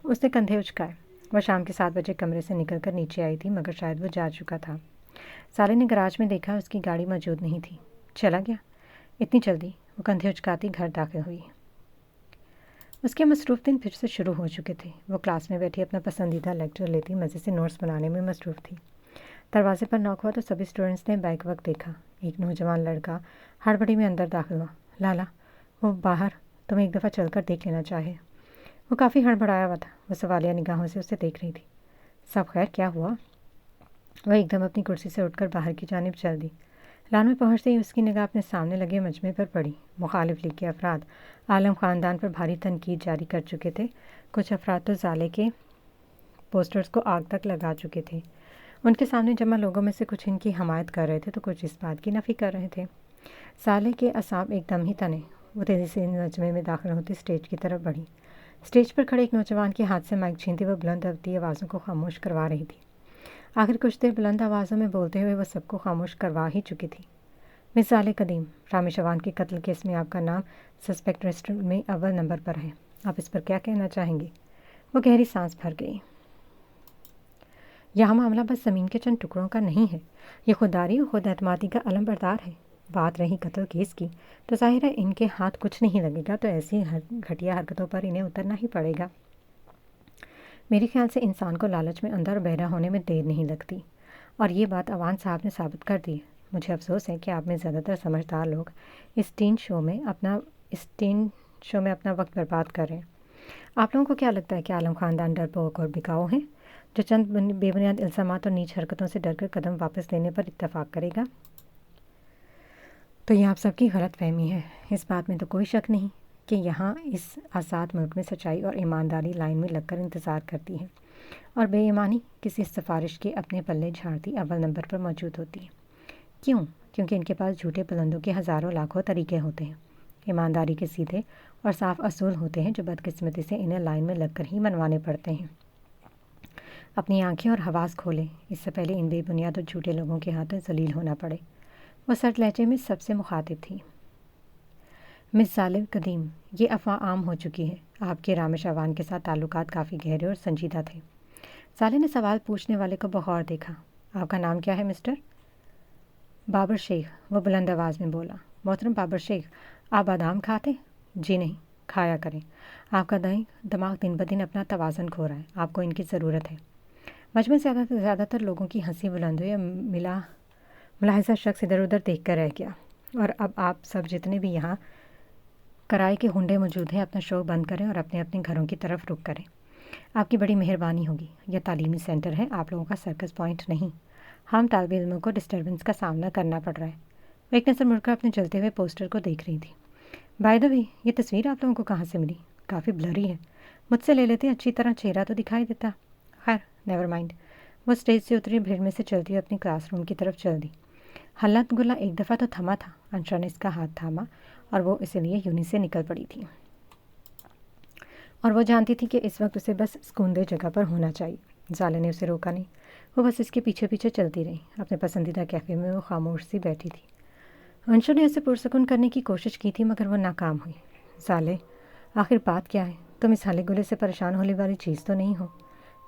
[SPEAKER 1] اس نے کندھے اچکائے۔ وہ شام کے 7 بجے کمرے سے نکل کر نیچے آئی تھی، مگر شاید وہ جا چکا تھا۔ سالے نے گراج میں دیکھا اس کی گاڑی موجود نہیں تھی۔ چلا گیا؟ اتنی جلدی؟ وہ کندھے اچکاتی گھر داخل ہوئی۔ اس کے مصروف دن پھر سے شروع ہو چکے تھے۔ وہ کلاس میں بیٹھی اپنا پسندیدہ لیکچر لیتی مزے سے نوٹس بنانے میں مصروف تھی۔ دروازے پر ناک ہوا تو سبھی اسٹوڈنٹس نے بیک وقت دیکھا۔ ایک نوجوان لڑکا ہڑبڑی میں اندر داخل ہوا۔ لالا، وہ باہر، تم ایک دفعہ چل کر دیکھ لینا چاہے۔ وہ کافی ہڑبڑایا ہوا تھا۔ وہ سوالیہ نگاہوں سے اسے دیکھ رہی تھی۔ سب خیر؟ کیا ہوا؟ وہ ایک دم اپنی کرسی سے اٹھ کر باہر کی جانب چل دی۔ لان میں پہنچتے ہی اس کی نگاہ اپنے سامنے لگے مجمع پر پڑی۔ مخالف لیگ کے افراد عالم خاندان پر بھاری تنقید جاری کر چکے تھے۔ کچھ افراد تو زالے کے پوسٹرز کو آگ تک لگا چکے تھے۔ ان کے سامنے جمع لوگوں میں سے کچھ ان کی حمایت کر رہے تھے تو کچھ اس بات کی نفی کر رہے تھے۔ زالے کے اعصاب ایک دم ہی تنے۔ وہ تیزی سے مجمع میں داخل ہوتی اسٹیج کی طرف بڑھی۔ اسٹیج پر کھڑے ایک نوجوان کے ہاتھ سے مائک چھینتی وہ بلند دبتی آوازوں کو خاموش کروا رہی تھی۔ آخر کچھ دیر بلند آوازوں میں بولتے ہوئے وہ سب کو خاموش کروا ہی چکی تھی۔ مس زالے قدیم، رامیشوان کے قتل کیس میں آپ کا نام سسپیکٹ لسٹ میں اول نمبر پر ہے۔ آپ اس پر کیا کہنا چاہیں گے؟ وہ گہری سانس بھر گئی۔ یہاں معاملہ بس زمین کے چند ٹکڑوں کا نہیں ہے، یہ خودداری اور خود اعتمادی کا علم بردار ہے۔ بات رہی قتل کیس کی تو ظاہر ہے ان کے ہاتھ کچھ نہیں لگے گا، تو ایسی گھٹیا حرکتوں پر انہیں اترنا ہی پڑے گا۔ میرے خیال سے انسان کو لالچ میں اندھا اور بہرا ہونے میں دیر نہیں لگتی، اور یہ بات عوان صاحب نے ثابت کر دی ہے۔ مجھے افسوس ہے کہ آپ میں زیادہ تر سمجھدار لوگ اس ٹین شو میں اپنا وقت برباد کر رہے ہیں۔ آپ لوگوں کو کیا لگتا ہے کہ عالم خاندان ڈرپوک اور بکاؤ ہیں، جو چند بے بنیاد الزامات اور نیچ حرکتوں سے ڈر کر قدم واپس لینے پر اتفاق کرے گا؟ تو یہ آپ سب کی غلط فہمی ہے۔ اس بات میں تو کوئی شک نہیں کہ یہاں اس آزاد ملک میں سچائی اور ایمانداری لائن میں لگ کر انتظار کرتی ہے، اور بے ایمانی کسی سفارش کے اپنے پلے جھاڑتی اول نمبر پر موجود ہوتی ہے۔ کیوں؟ کیونکہ ان کے پاس جھوٹے بلندوں کے ہزاروں لاکھوں طریقے ہوتے ہیں۔ ایمانداری کے سیدھے اور صاف اصول ہوتے ہیں جو بدقسمتی سے انہیں لائن میں لگ کر ہی منوانے پڑتے ہیں۔ اپنی آنکھیں اور حواس کھولیں، اس سے پہلے ان بے بنیاد اور جھوٹے لوگوں کے ہاتھوں ذلیل ہونا پڑے۔ وہ سرد لہجے میں سب سے مخاطب تھی۔ مس زالے قدیم، یہ افواہ عام ہو چکی ہے۔ آپ کے رامیش عوان کے ساتھ تعلقات کافی گہرے اور سنجیدہ تھے۔ زالے نے سوال پوچھنے والے کو بغور دیکھا۔ آپ کا نام کیا ہے مسٹر؟ بابر شیخ، وہ بلند آواز میں بولا۔ محترم بابر شیخ، آپ بادام کھاتے؟ جی نہیں، کھایا کریں۔ آپ کا دماغ دن بدن اپنا توازن کھو رہا ہے، آپ کو ان کی ضرورت ہے۔ مجمع سے زیادہ تر لوگوں کی ہنسی بلند ہوئی اور ملاحظہ شخص ادھر ادھر دیکھ کر رہ گیا۔ اور اب آپ سب جتنے بھی یہاں کرائے کے ہنڈے موجود ہیں اپنا شو بند کریں اور اپنے اپنے گھروں کی طرف رخ کریں۔ آپ کی بڑی مہربانی ہوگی۔ یہ تعلیمی سینٹر ہے، آپ لوگوں کا سرکس پوائنٹ نہیں۔ ہم طالب علموں کو ڈسٹربنس کا سامنا کرنا پڑ رہا ہے۔ وہ ایک نظر مڑ کر اپنے جلتے ہوئے پوسٹر کو دیکھ رہی تھی۔ بائی دا وے، یہ تصویر آپ لوگوں کو کہاں سے ملی؟ کافی بلری ہے، مجھ سے لے لیتے، اچھی طرح چہرہ تو دکھائی دیتا۔ خیر نیور مائنڈ۔ وہ اسٹیج سے اتری، بھیڑ میں سے چلتی ہوئی اپنی کلاس روم کی طرف چل دی۔ ہلّا گلا ایک دفعہ تو تھما تھا۔ انشا نے اس کا ہاتھ تھاما اور وہ اسی لیے یونی سے نکل پڑی تھی، اور وہ جانتی تھی کہ اس وقت اسے بس سکون دہ جگہ پر ہونا چاہیے۔ زالے نے اسے روکا نہیں، وہ بس اس کے پیچھے پیچھے چلتی رہی۔ اپنے پسندیدہ کیفے میں وہ خاموش سی بیٹھی تھی۔ انشو نے اسے پرسکون کرنے کی کوشش کی تھی مگر وہ ناکام ہوئی۔ زالے، آخر بات کیا ہے؟ تم اس ہلے گلے سے پریشان ہونے والی چیز تو نہیں ہو؟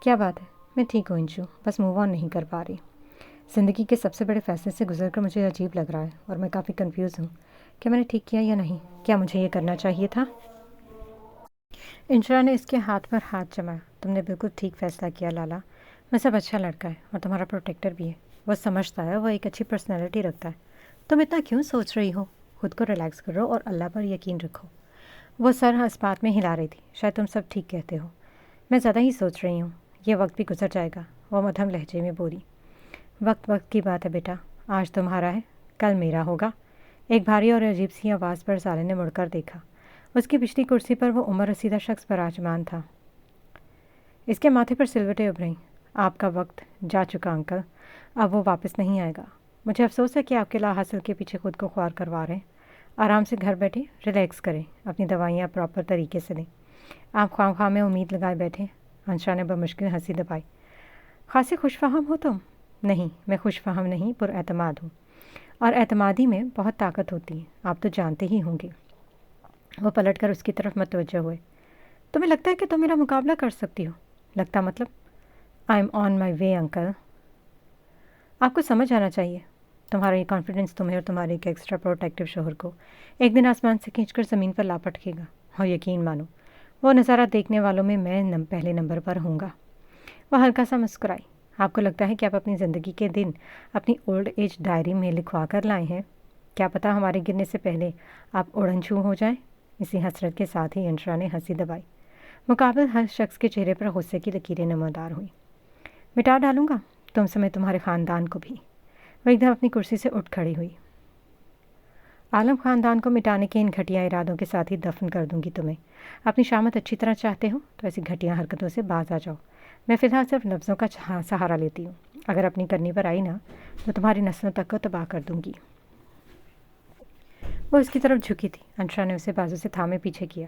[SPEAKER 1] کیا بات ہے؟ میں ٹھیک ہوں انشو، بس موو آن نہیں کر پا رہی۔ زندگی کے سب سے بڑے فیصلے سے گزر کر مجھے عجیب لگ رہا ہے، اور میں کافی کنفیوز ہوں کہ میں نے ٹھیک کیا یا نہیں۔ کیا مجھے یہ کرنا چاہیے تھا؟ انشا نے اس کے ہاتھ پر ہاتھ جمایا۔ تم نے بالکل ٹھیک فیصلہ کیا لالا، میں سب اچھا لڑکا ہے اور تمہارا پروٹیکٹر بھی ہے۔ وہ سمجھتا ہے، وہ ایک اچھی پرسنالٹی رکھتا ہے۔ تم اتنا کیوں سوچ رہی ہو؟ خود کو ریلیکس کرو اور اللہ پر یقین رکھو۔ وہ سر اس بات میں ہلا رہی تھی۔ شاید تم سب ٹھیک کہتے ہو، میں زیادہ ہی سوچ رہی ہوں، یہ وقت بھی گزر جائے گا۔ وہ مدھم لہجے میں بولی۔ وقت وقت کی بات ہے بیٹا، آج تمہارا ہے کل میرا ہوگا۔ ایک بھاری اور عجیب سی آواز پر سالے نے مڑ کر دیکھا۔ اس کی پچھلی کرسی پر وہ عمر رسیدہ شخص براجمان تھا۔ اس کے ماتھے پر سلوٹیں ابھریں۔ آپ کا وقت جا چکا انکل، اب وہ واپس نہیں آئے گا۔ مجھے افسوس ہے کہ آپ کے لا حاصل کے پیچھے خود کو خوار کروا رہے ہیں۔ آرام سے گھر بیٹھے ریلیکس کریں، اپنی دوائیاں پراپر طریقے سے لیں۔ آپ خواہ خواہ میں امید لگائے بیٹھے۔ انشا نے بمشکل ہنسی دبائی۔ خاصی خوش فہم ہو تم؟ نہیں، میں خوش فہم نہیں، پر اعتماد ہوں، اور اعتمادی میں بہت طاقت ہوتی ہے، آپ تو جانتے ہی ہوں گے۔ وہ پلٹ کر اس کی طرف متوجہ ہوئے۔ تمہیں لگتا ہے کہ تم میرا مقابلہ کر سکتی ہو؟ لگتا مطلب؟ I am on my way uncle. آپ کو سمجھ آنا چاہیے، تمہارا یہ کانفیڈنس تمہیں اور تمہارے ایک ایکسٹرا پروٹیکٹیو شوہر کو ایک دن آسمان سے کھینچ کر زمین پر لا پٹکے گا، اور یقین مانو وہ نظارہ دیکھنے والوں میں پہلے نمبر پر ہوں گا۔ وہ ہلکا سا مسکرائی۔ آپ کو لگتا ہے کہ آپ اپنی زندگی کے دن اپنی اولڈ ایج ڈائری میں لکھوا کر لائے ہیں؟ کیا پتہ ہمارے گرنے سے پہلے آپ اڑن چھو ہو جائیں؟ اسی حسرت کے ساتھ ہی انشا نے ہنسی دبائی۔ مقابل ہر شخص کے چہرے پر غصے کی لکیریں نمودار ہوئیں۔ مٹا ڈالوں گا تم سمیت تمہارے خاندان کو بھی۔ وہ ایک دم اپنی کرسی سے اٹھ کھڑی ہوئی۔ عالم خاندان کو مٹانے کے ان گھٹیا ارادوں کے ساتھ ہی دفن کر دوں گی تمہیں۔ اپنی شامت اچھی طرح چاہتے ہو تو ایسی گھٹیا حرکتوں سے باز آ جاؤ۔ میں فی الحال صرف لفظوں کا سہارا لیتی ہوں، اگر اپنی کرنی پر آئی نا تو تمہاری نسلوں تک کو تباہ کر دوں گی۔ وہ اس کی طرف جھکی تھی۔ انشا نے اسے بازو سے تھامے پیچھے کیا۔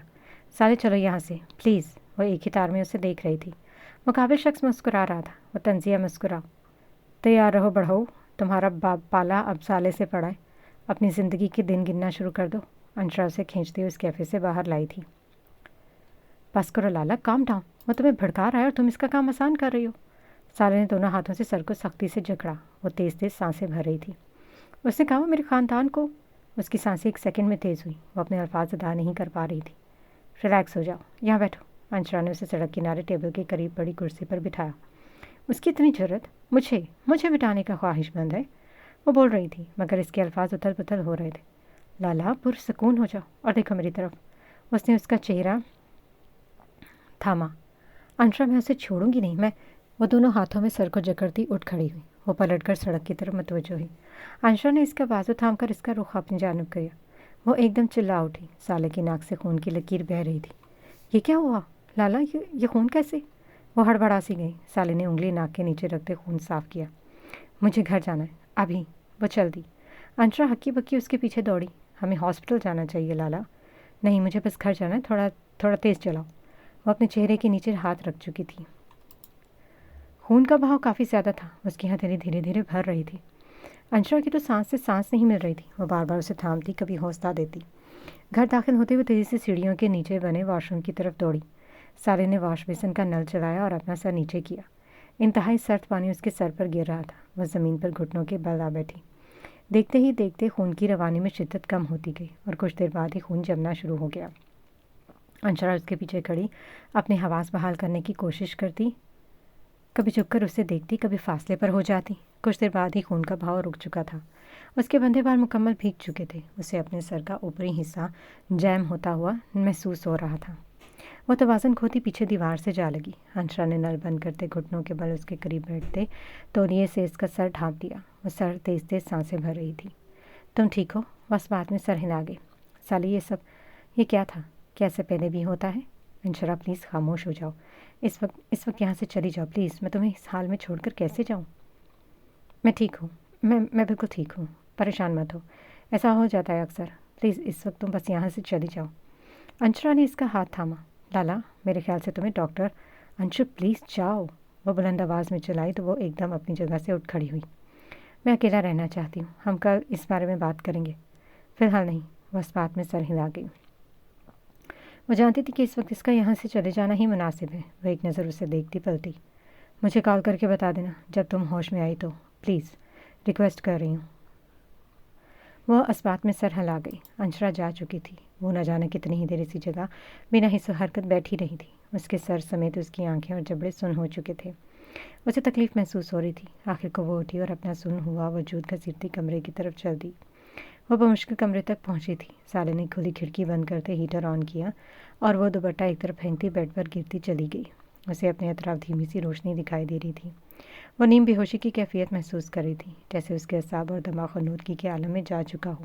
[SPEAKER 1] سالے چلو یہاں سے پلیز۔ وہ ایک ہی تار میں اسے دیکھ رہی تھی۔ مقابل شخص مسکرا رہا تھا۔ وہ طنزیہ مسکرا۔ تیار رہو بڑھو، تمہارا پالا اب سالے سے پڑا ہے، اپنی زندگی کے دن گننا شروع کر دو۔ انشا اسے کھینچتے ہوئے اس کیفے سے باہر لائی تھی۔ بس کرو لالا، کام ڈاؤن، وہ تمہیں بھڑکا رہا ہے اور تم اس کا کام آسان کر رہی ہو۔ سالے نے دونوں ہاتھوں سے سر کو سختی سے جکڑا۔ وہ تیز تیز سانسیں بھر رہی تھی۔ اس نے کہا وہ میرے خاندان کو۔ اس کی سانسیں ایک سیکنڈ میں تیز ہوئی۔ وہ اپنے الفاظ ادا نہیں کر پا رہی تھی۔ ریلیکس ہو جاؤ، یہاں بیٹھو۔ انشا نے اسے سڑک کنارے ٹیبل کے قریب بڑی کرسی پر بٹھایا۔ اس کی اتنی جرت، مجھے بٹانے کا خواہش مند ہے، وہ بول رہی تھی، مگر اس کے الفاظ اتھل پتھل ہو رہے تھے۔ لالا پرسکون ہو جاؤ اور دیکھو میری طرف۔ اس نے اس کا چہرہ تھاما۔ انشا میں اسے چھوڑوں گی نہیں، میں۔ وہ دونوں ہاتھوں میں سر کو جکڑتی اٹھ کھڑی ہوئی۔ وہ پلٹ کر سڑک کی طرف متوجہ ہوئی۔ انشا نے اس کا بازو تھام کر اس کا رخ اپنی جانب کیا۔ وہ ایک دم چلا اٹھی۔ سالے کی ناک سے خون کی لکیر بہہ رہی تھی۔ یہ کیا ہوا لالا، یہ خون کیسے؟ وہ ہڑبڑا سی گئی۔ سالے نے انگلی ناک کے نیچے رکھتے خون صاف کیا۔ مجھے گھر جانا ہے ابھی۔ وہ چل دی۔ انشا ہکی بکی اس کے پیچھے دوڑی۔ ہمیں ہاسپٹل جانا چاہیے لالا۔ نہیں، مجھے بس گھر جانا ہے، تھوڑا تیز چلاؤ۔ وہ اپنے چہرے کے نیچے ہاتھ رکھ چکی تھی۔ خون کا بہاؤ کافی زیادہ تھا۔ اس کی ہتھیلی دھیرے دھیرے بھر رہی تھی۔ انشا کی تو سانس سے سانس نہیں مل رہی تھی۔ وہ بار بار اسے تھامتی، کبھی حوصلہ دیتی۔ گھر داخل ہوتے ہوئے تیزی سے سیڑھیوں کے نیچے بنے واش روم کی طرف دوڑی۔ سالے نے واش بیسن کا نل چلایا اور اپنا سر نیچے کیا۔ انتہائی سرد پانی اس کے سر پر گر رہا تھا۔ وہ زمین پر گھٹنوں کے بل آ بیٹھی۔ دیکھتے ہی دیکھتے خون کی روانی میں شدت کم ہوتی گئی اور کچھ دیر بعد ہی خون جمنا شروع ہو گیا۔ انشا اس کے پیچھے کھڑی اپنے حواس بحال کرنے کی کوشش کرتی، کبھی جھک کر اسے دیکھتی، کبھی فاصلے پر ہو جاتی۔ کچھ دیر بعد ہی خون کا بہاؤ رک چکا تھا۔ اس کے بندھے بال مکمل بھیگ چکے تھے۔ اسے اپنے سر کا اوپری حصہ جیم ہوتا ہوا محسوس ہو رہا تھا۔ وہ توازن کھوتی پیچھے دیوار سے جا لگی۔ انشا نے نل بند کرتے گھٹنوں کے بل اس کے قریب بیٹھتے تولیے سے اس کا سر ڈھانپ دیا۔ وہ سر تیز تیز سانسیں بھر رہی تھی۔ تم ٹھیک ہو؟ بس بات میں سر ہلا گئے۔ سالے یہ کیا تھا؟ کیا ایسے پہلے بھی ہوتا ہے؟ انشا پلیز خاموش ہو جاؤ۔ اس وقت یہاں سے چلی جاؤ پلیز۔ میں تمہیں اس حال میں چھوڑ کر کیسے جاؤں؟ میں ٹھیک ہوں، میں بالکل ٹھیک ہوں، پریشان مت ہو، ایسا ہو جاتا ہے اکثر۔ پلیز اس وقت تم بس یہاں سے چلی جاؤ۔ انشا نے اس کا ہاتھ تھاما۔ لالا، میرے خیال سے تمہیں ڈاکٹر۔ انشو پلیز جاؤ، وہ بلند آواز میں چلائی تو وہ ایک دم اپنی جگہ سے اٹھ کھڑی ہوئی۔ میں اکیلا رہنا چاہتی ہوں، ہم کل اس بارے میں بات کریں گے، فی الحال نہیں۔ وہ اس بات میں سر ہلا گئی۔ وہ جانتی تھی کہ اس وقت اس کا یہاں سے چلے جانا ہی مناسب ہے۔ وہ ایک نظر اسے دیکھتی پلٹی۔ مجھے کال کر کے بتا دینا جب تم ہوش میں آئی تو، پلیز، ریکویسٹ کر رہی ہوں۔ وہ اس بات میں سر ہلا گئی۔ انشا جا چکی تھی۔ وہ نہ جانے کتنی ہی دیر اسی جگہ بنا حص و حرکت بیٹھی رہی تھی۔ اس کے سر سمیت اس کی آنکھیں اور جبڑے سن ہو چکے تھے۔ اسے تکلیف محسوس ہو رہی تھی۔ آخر کو وہ اٹھی اور اپنا سن ہوا وجود گھسیٹتی کمرے کی طرف چل دی۔ وہ بمشکل کمرے تک پہنچی تھی۔ سالے نے کھلی کھڑکی بند کرتے ہیٹر آن کیا اور وہ دوپٹہ ایک طرف پھینکتی بیڈ پر گرتی چلی گئی۔ اسے اپنے اطراف دھیمی سی روشنی دکھائی دے رہی تھی۔ وہ نیم بے ہوشی کی کیفیت محسوس کر رہی تھی، جیسے اس کے اعصاب اور دماغ خنودگی کے عالم میں جا چکا ہو۔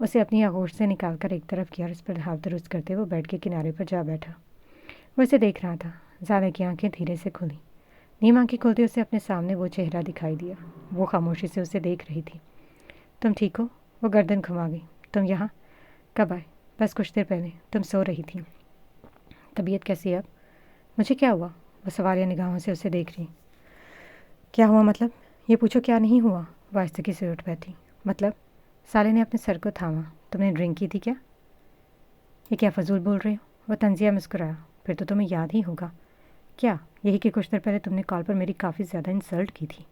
[SPEAKER 1] اسے اپنی آغوش سے نکال کر ایک طرف کیا اور اس پر ہاتھ درست کرتے وہ بیڈ کے کنارے پر جا بیٹھا۔ وہ اسے دیکھ رہا تھا۔ زیادہ کی آنکھیں دھیرے سے کھلیں۔ نیم آنکھیں کھلتے اسے اپنے سامنے وہ چہرہ دکھائی دیا۔ وہ خاموشی سے اسے دیکھ رہی تھی۔ تم ٹھیک ہو؟ وہ گردن گھما گئی۔ تم یہاں کب آئے؟ بس کچھ دیر پہلے۔ تم سو رہی تھی۔ طبیعت کیسی ہے اب؟ مجھے کیا ہوا؟ وہ سوالیہ نگاہوں سے اسے دیکھ رہی۔ کیا ہوا مطلب؟ یہ پوچھو کیا نہیں ہوا؟ وہ آہستگی سے اٹھ بیٹھی۔ مطلب؟ سالے نے اپنے سر کو تھاما۔ تم نے ڈرنک کی تھی کیا؟ یہ کیا فضول بول رہے ہو؟ وہ طنزیہ مسکرایا۔ پھر تو تمہیں یاد ہی ہوگا۔ کیا؟ یہی کہ کچھ دیر پہلے تم نے کال پر میری کافی زیادہ انسلٹ کی تھی۔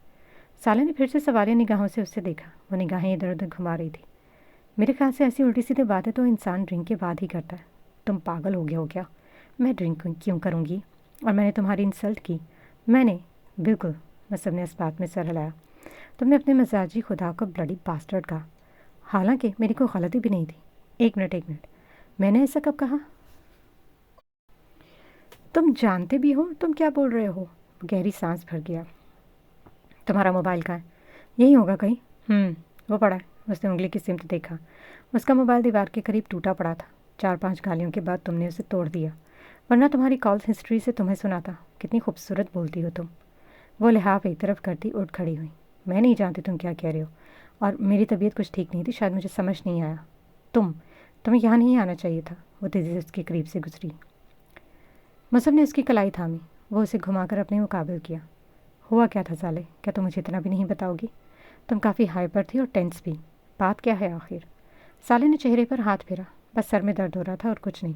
[SPEAKER 1] سالے نے پھر سے سوالیہ نگاہوں سے اسے دیکھا۔ وہ نگاہیں ادھر ادھر گھما رہی تھی۔ میرے خیال سے ایسی الٹی سیدھی باتیں تو انسان ڈرنک کے بعد ہی کرتا ہے۔ تم پاگل ہو گیا ہو کیا؟ میں ڈرنک کیوں کروں گی؟ اور میں نے تمہاری انسلٹ کی؟ میں نے؟ بالکل۔ مصب نے اس بات میں سر ہلایا۔ تم نے اپنے مزاجی خدا کو بلڈی باسٹرڈ کہا، حالانکہ میری کوئی غلطی بھی نہیں تھی۔ ایک منٹ، میں نے ایسا کب کہا؟ تم جانتے بھی ہو تم کیا بول رہے ہو؟ گہری سانس بھر گیا۔ تمہارا موبائل کہاں ہے؟ یہی ہوگا کہیں۔ وہ پڑا ہے۔ اس نے انگلی کی سمت دیکھا۔ اس کا موبائل دیوار کے قریب ٹوٹا پڑا تھا۔ 4-5 گالیوں کے بعد تم نے اسے توڑ دیا، ورنہ تمہاری کالز ہسٹری سے تمہیں سنا تھا۔ کتنی خوبصورت بولتی ہو تم۔ وہ لحاف ایک طرف کرتی اٹھ کھڑی ہوئی۔ میں نہیں جانتی تم کیا کہہ رہے ہو، اور میری طبیعت کچھ ٹھیک نہیں تھی، شاید مجھے سمجھ نہیں آیا۔ تمہیں یہاں نہیں آنا چاہیے تھا۔ وہ تیزی سے اس کے قریب سے گزری۔ مصب نے اس کی کلائی تھامی۔ وہ اسے گھما کر اپنے مقابل کیا۔ ہوا کیا تھا سالے؟ کیا تم مجھے اتنا بھی نہیں بتاؤ گی؟ تم کافی ہائپر تھی اور ٹینس بھی۔ بات کیا ہے آخر؟ سالے نے چہرے پر ہاتھ پھیرا۔ بس سر میں درد ہو رہا تھا اور کچھ نہیں۔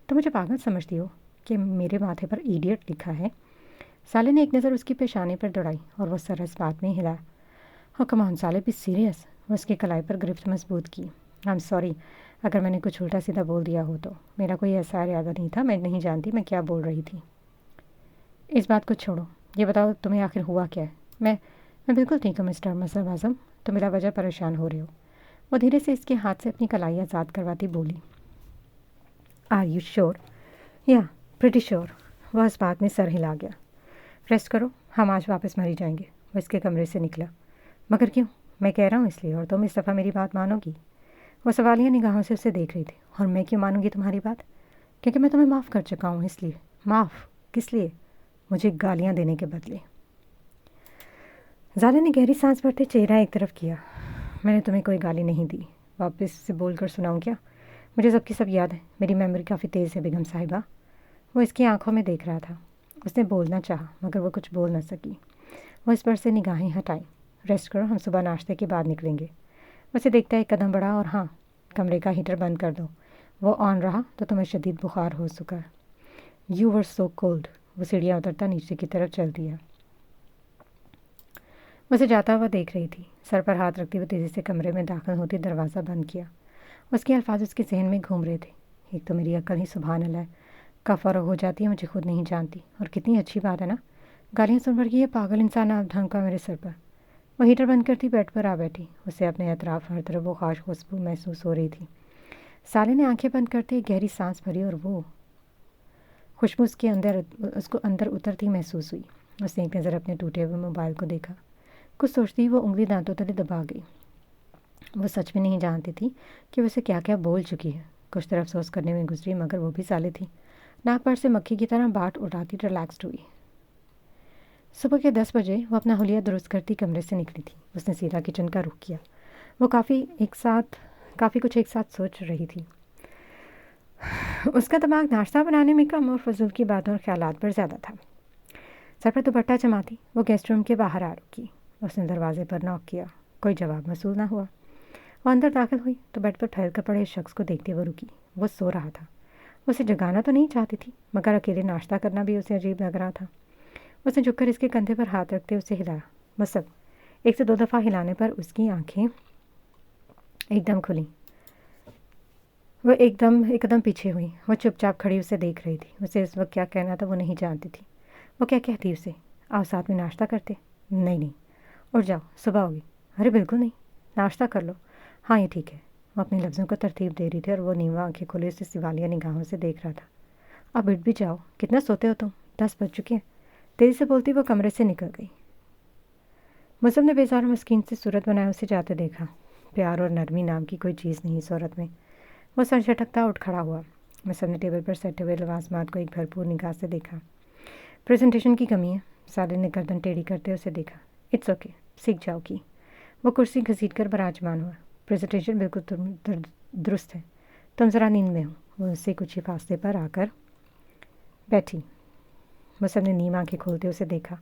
[SPEAKER 1] تم مجھے پاگل سمجھتی ہو کہ میرے ماتھے پر ایڈیٹ لکھا ہے؟ سالے نے ایک نظر اس کی پیشانی پر دوڑائی اور وہ سر اس بات میں ہلایا۔ ہو کم آن سالے، بی سیریس۔ وہ اس کی کلائی پر گرفت مضبوط کی۔ آئی ایم سوری اگر میں نے کچھ الٹا سیدھا بول دیا ہو تو۔ میرا کوئی ایسا ارادہ نہیں تھا، میں نہیں جانتی میں کیا بول رہی تھی۔ اس بات کو چھوڑو، یہ بتاؤ تمہیں آخر ہوا کیا ہے؟ میں بالکل ٹھیک ہوں مسٹر مصب اعظم، تم بلا وجہ پریشان ہو رہے ہو۔ وہ دھیرے سے اس کے ہاتھ سے اپنی کلائی آزاد کرواتی بولی۔ Are you sure? یا پریٹی شیور۔ وہ اس بات میں سر ہلا گیا۔ ریسٹ کرو، ہم آج واپس مر ہی جائیں گے۔ وہ اس کے کمرے سے نکلا۔ مگر کیوں؟ میں کہہ رہا ہوں اس لیے، اور تم اس دفعہ میری بات مانو گی؟ وہ سوالیہ نگاہوں سے اسے دیکھ رہی تھی۔ اور میں کیوں مانوں گی تمہاری بات؟ کیونکہ میں تمہیں معاف کر چکا ہوں، اس لیے۔ معاف کس لیے؟ مجھے گالیاں دینے کے بدلے۔ زالے نے گہری سانس بھرتے چہرہ ایک طرف کیا۔ میں نے تمہیں کوئی گالی نہیں دی۔ واپس سے بول کر سناؤں کیا؟ مجھے سب کی سب یاد ہے، میری میموری کافی تیز ہے بیگم صاحبہ۔ وہ اس کی آنکھوں میں دیکھ رہا تھا۔ اس نے بولنا چاہا مگر وہ کچھ بول نہ سکی۔ وہ اس پر سے نگاہیں ہٹائیں۔ ریسٹ کرو، ہم صبح ناشتے کے بعد نکلیں گے۔ اسے دیکھتا ایک قدم بڑھا۔ اور ہاں، کمرے کا ہیٹر بند کر دو، وہ آن رہا تو تمہیں شدید بخار ہو چکا ہے۔ You were so cold. وہ سیڑھیاں اترتا نیچے کی طرف چل دیا۔ اسے جاتا ہوا دیکھ رہی تھی۔ سر پر ہاتھ رکھتی وہ تیزی سے کمرے میں داخل ہوتی دروازہ بند کیا۔ اس کے الفاظ اس کے ذہن میں گھوم رہے تھے۔ ایک تو میری عقل ہی سبحان اللہ کا فروغ ہو جاتی ہے، مجھے خود نہیں جانتی، اور کتنی اچھی بات ہے نا، گالیاں سن پڑ گئی، یہ پاگل انسان آپ دھمکا میرے سر پر۔ وہ ہیٹر بند کرتی بیڈ پر آ بیٹھی۔ اسے اپنے اطراف ہر طرف وہ خاص خوشبو محسوس ہو رہی تھی۔ سالے نے آنکھیں بند کرتے ایک گہری سانس بھری اور وہ خوشبو اس کو اندر اترتی محسوس ہوئی۔ اس نے ایک نظر اپنے ٹوٹے ہوئے موبائل کو دیکھا۔ کچھ سوچتی وہ انگلی دانتوں تلے دبا گئی۔ وہ سچ میں نہیں جانتی تھی کہ وہ اسے کیا کیا بول چکی ہے۔ کچھ دیر افسوس کرنے میں گزری، مگر وہ بھی سالے تھی۔ ناک پر سے مکھی کی طرح باٹ اٹھاتی ریلیکسڈ ہوئی۔ صبح کے 10 بجے وہ اپنا حلیہ درست کرتی کمرے سے نکلی تھی۔ اس نے سیدھا کچن کا رخ کیا۔ وہ کافی کچھ ایک ساتھ سوچ رہی تھی۔ اس کا دماغ ناشتہ بنانے میں کم اور فضول کی باتوں اور خیالات پر زیادہ تھا۔ سر پر دوپٹہ جماتی وہ گیسٹ روم کے باہر آ رکی۔ اس نے دروازے پر نوک کیا۔ کوئی جواب موصول نہ ہوا۔ وہ اندر داخل ہوئی تو بیڈ پر پھیل کر پڑے شخص کو دیکھتے وہ رکی۔ وہ سو رہا تھا۔ اسے جگانا تو نہیں چاہتی تھی، مگر اکیلے ناشتہ کرنا بھی اسے عجیب لگ رہا تھا۔ اس نے جھک کر اس کے کندھے پر ہاتھ رکھتے اسے ہلایا۔ مصب 1 سے 2 دفعہ ہلانے پر اس کی آنکھیں ایک دم کھلیں۔ وہ ایک قدم پیچھے ہوئی۔ وہ چپ چاپ کھڑی اسے دیکھ رہی تھی۔ اسے اس وقت کیا کہنا تھا وہ نہیں جانتی تھی۔ وہ کیا کہتی اسے؟ آؤ ساتھ میں ناشتہ کرتے۔ نہیں، اٹھ جاؤ، صبح ہوگی۔ ارے بالکل نہیں، ناشتہ کر لو۔ ہاں یہ ٹھیک ہے۔ وہ اپنے لفظوں کو ترتیب دے رہی تھی اور وہ نیوا آنکھیں کھولے اسے سوالیہ نگاہوں سے دیکھ رہا تھا۔ اب اٹھ بھی جاؤ، کتنا سوتے ہو تم؟ 10 بج چکے ہیں۔ تیزی سے بولتی وہ کمرے سے نکل گئی۔ مصب نے بیزار مسکین سے صورت بنائے اسے جاتے دیکھا۔ پیار اور نرمی نام کی کوئی چیز نہیں اس عورت میں۔ وہ سر جھٹکتا اٹھ کھڑا ہوا۔ مصعب نے ٹیبل پر سٹے ہوئے لوازمات کو ایک بھرپور نگاہ سے دیکھا۔ پریزنٹیشن کی کمی ہے۔ سالن نے گردن ٹیڑھی کرتے اسے دیکھا۔ اٹس اوکے، سیکھ جاؤ گی۔ وہ کرسی گھسیٹ کر براجمان ہوا۔ پریزنٹیشن بالکل درست ہے، تم ذرا نیند میں ہو۔ وہ اس سے کچھ ہی فاصلے پر آ کر بیٹھی۔ مصعب نے نیم آنکھیں کھولتے اسے دیکھا۔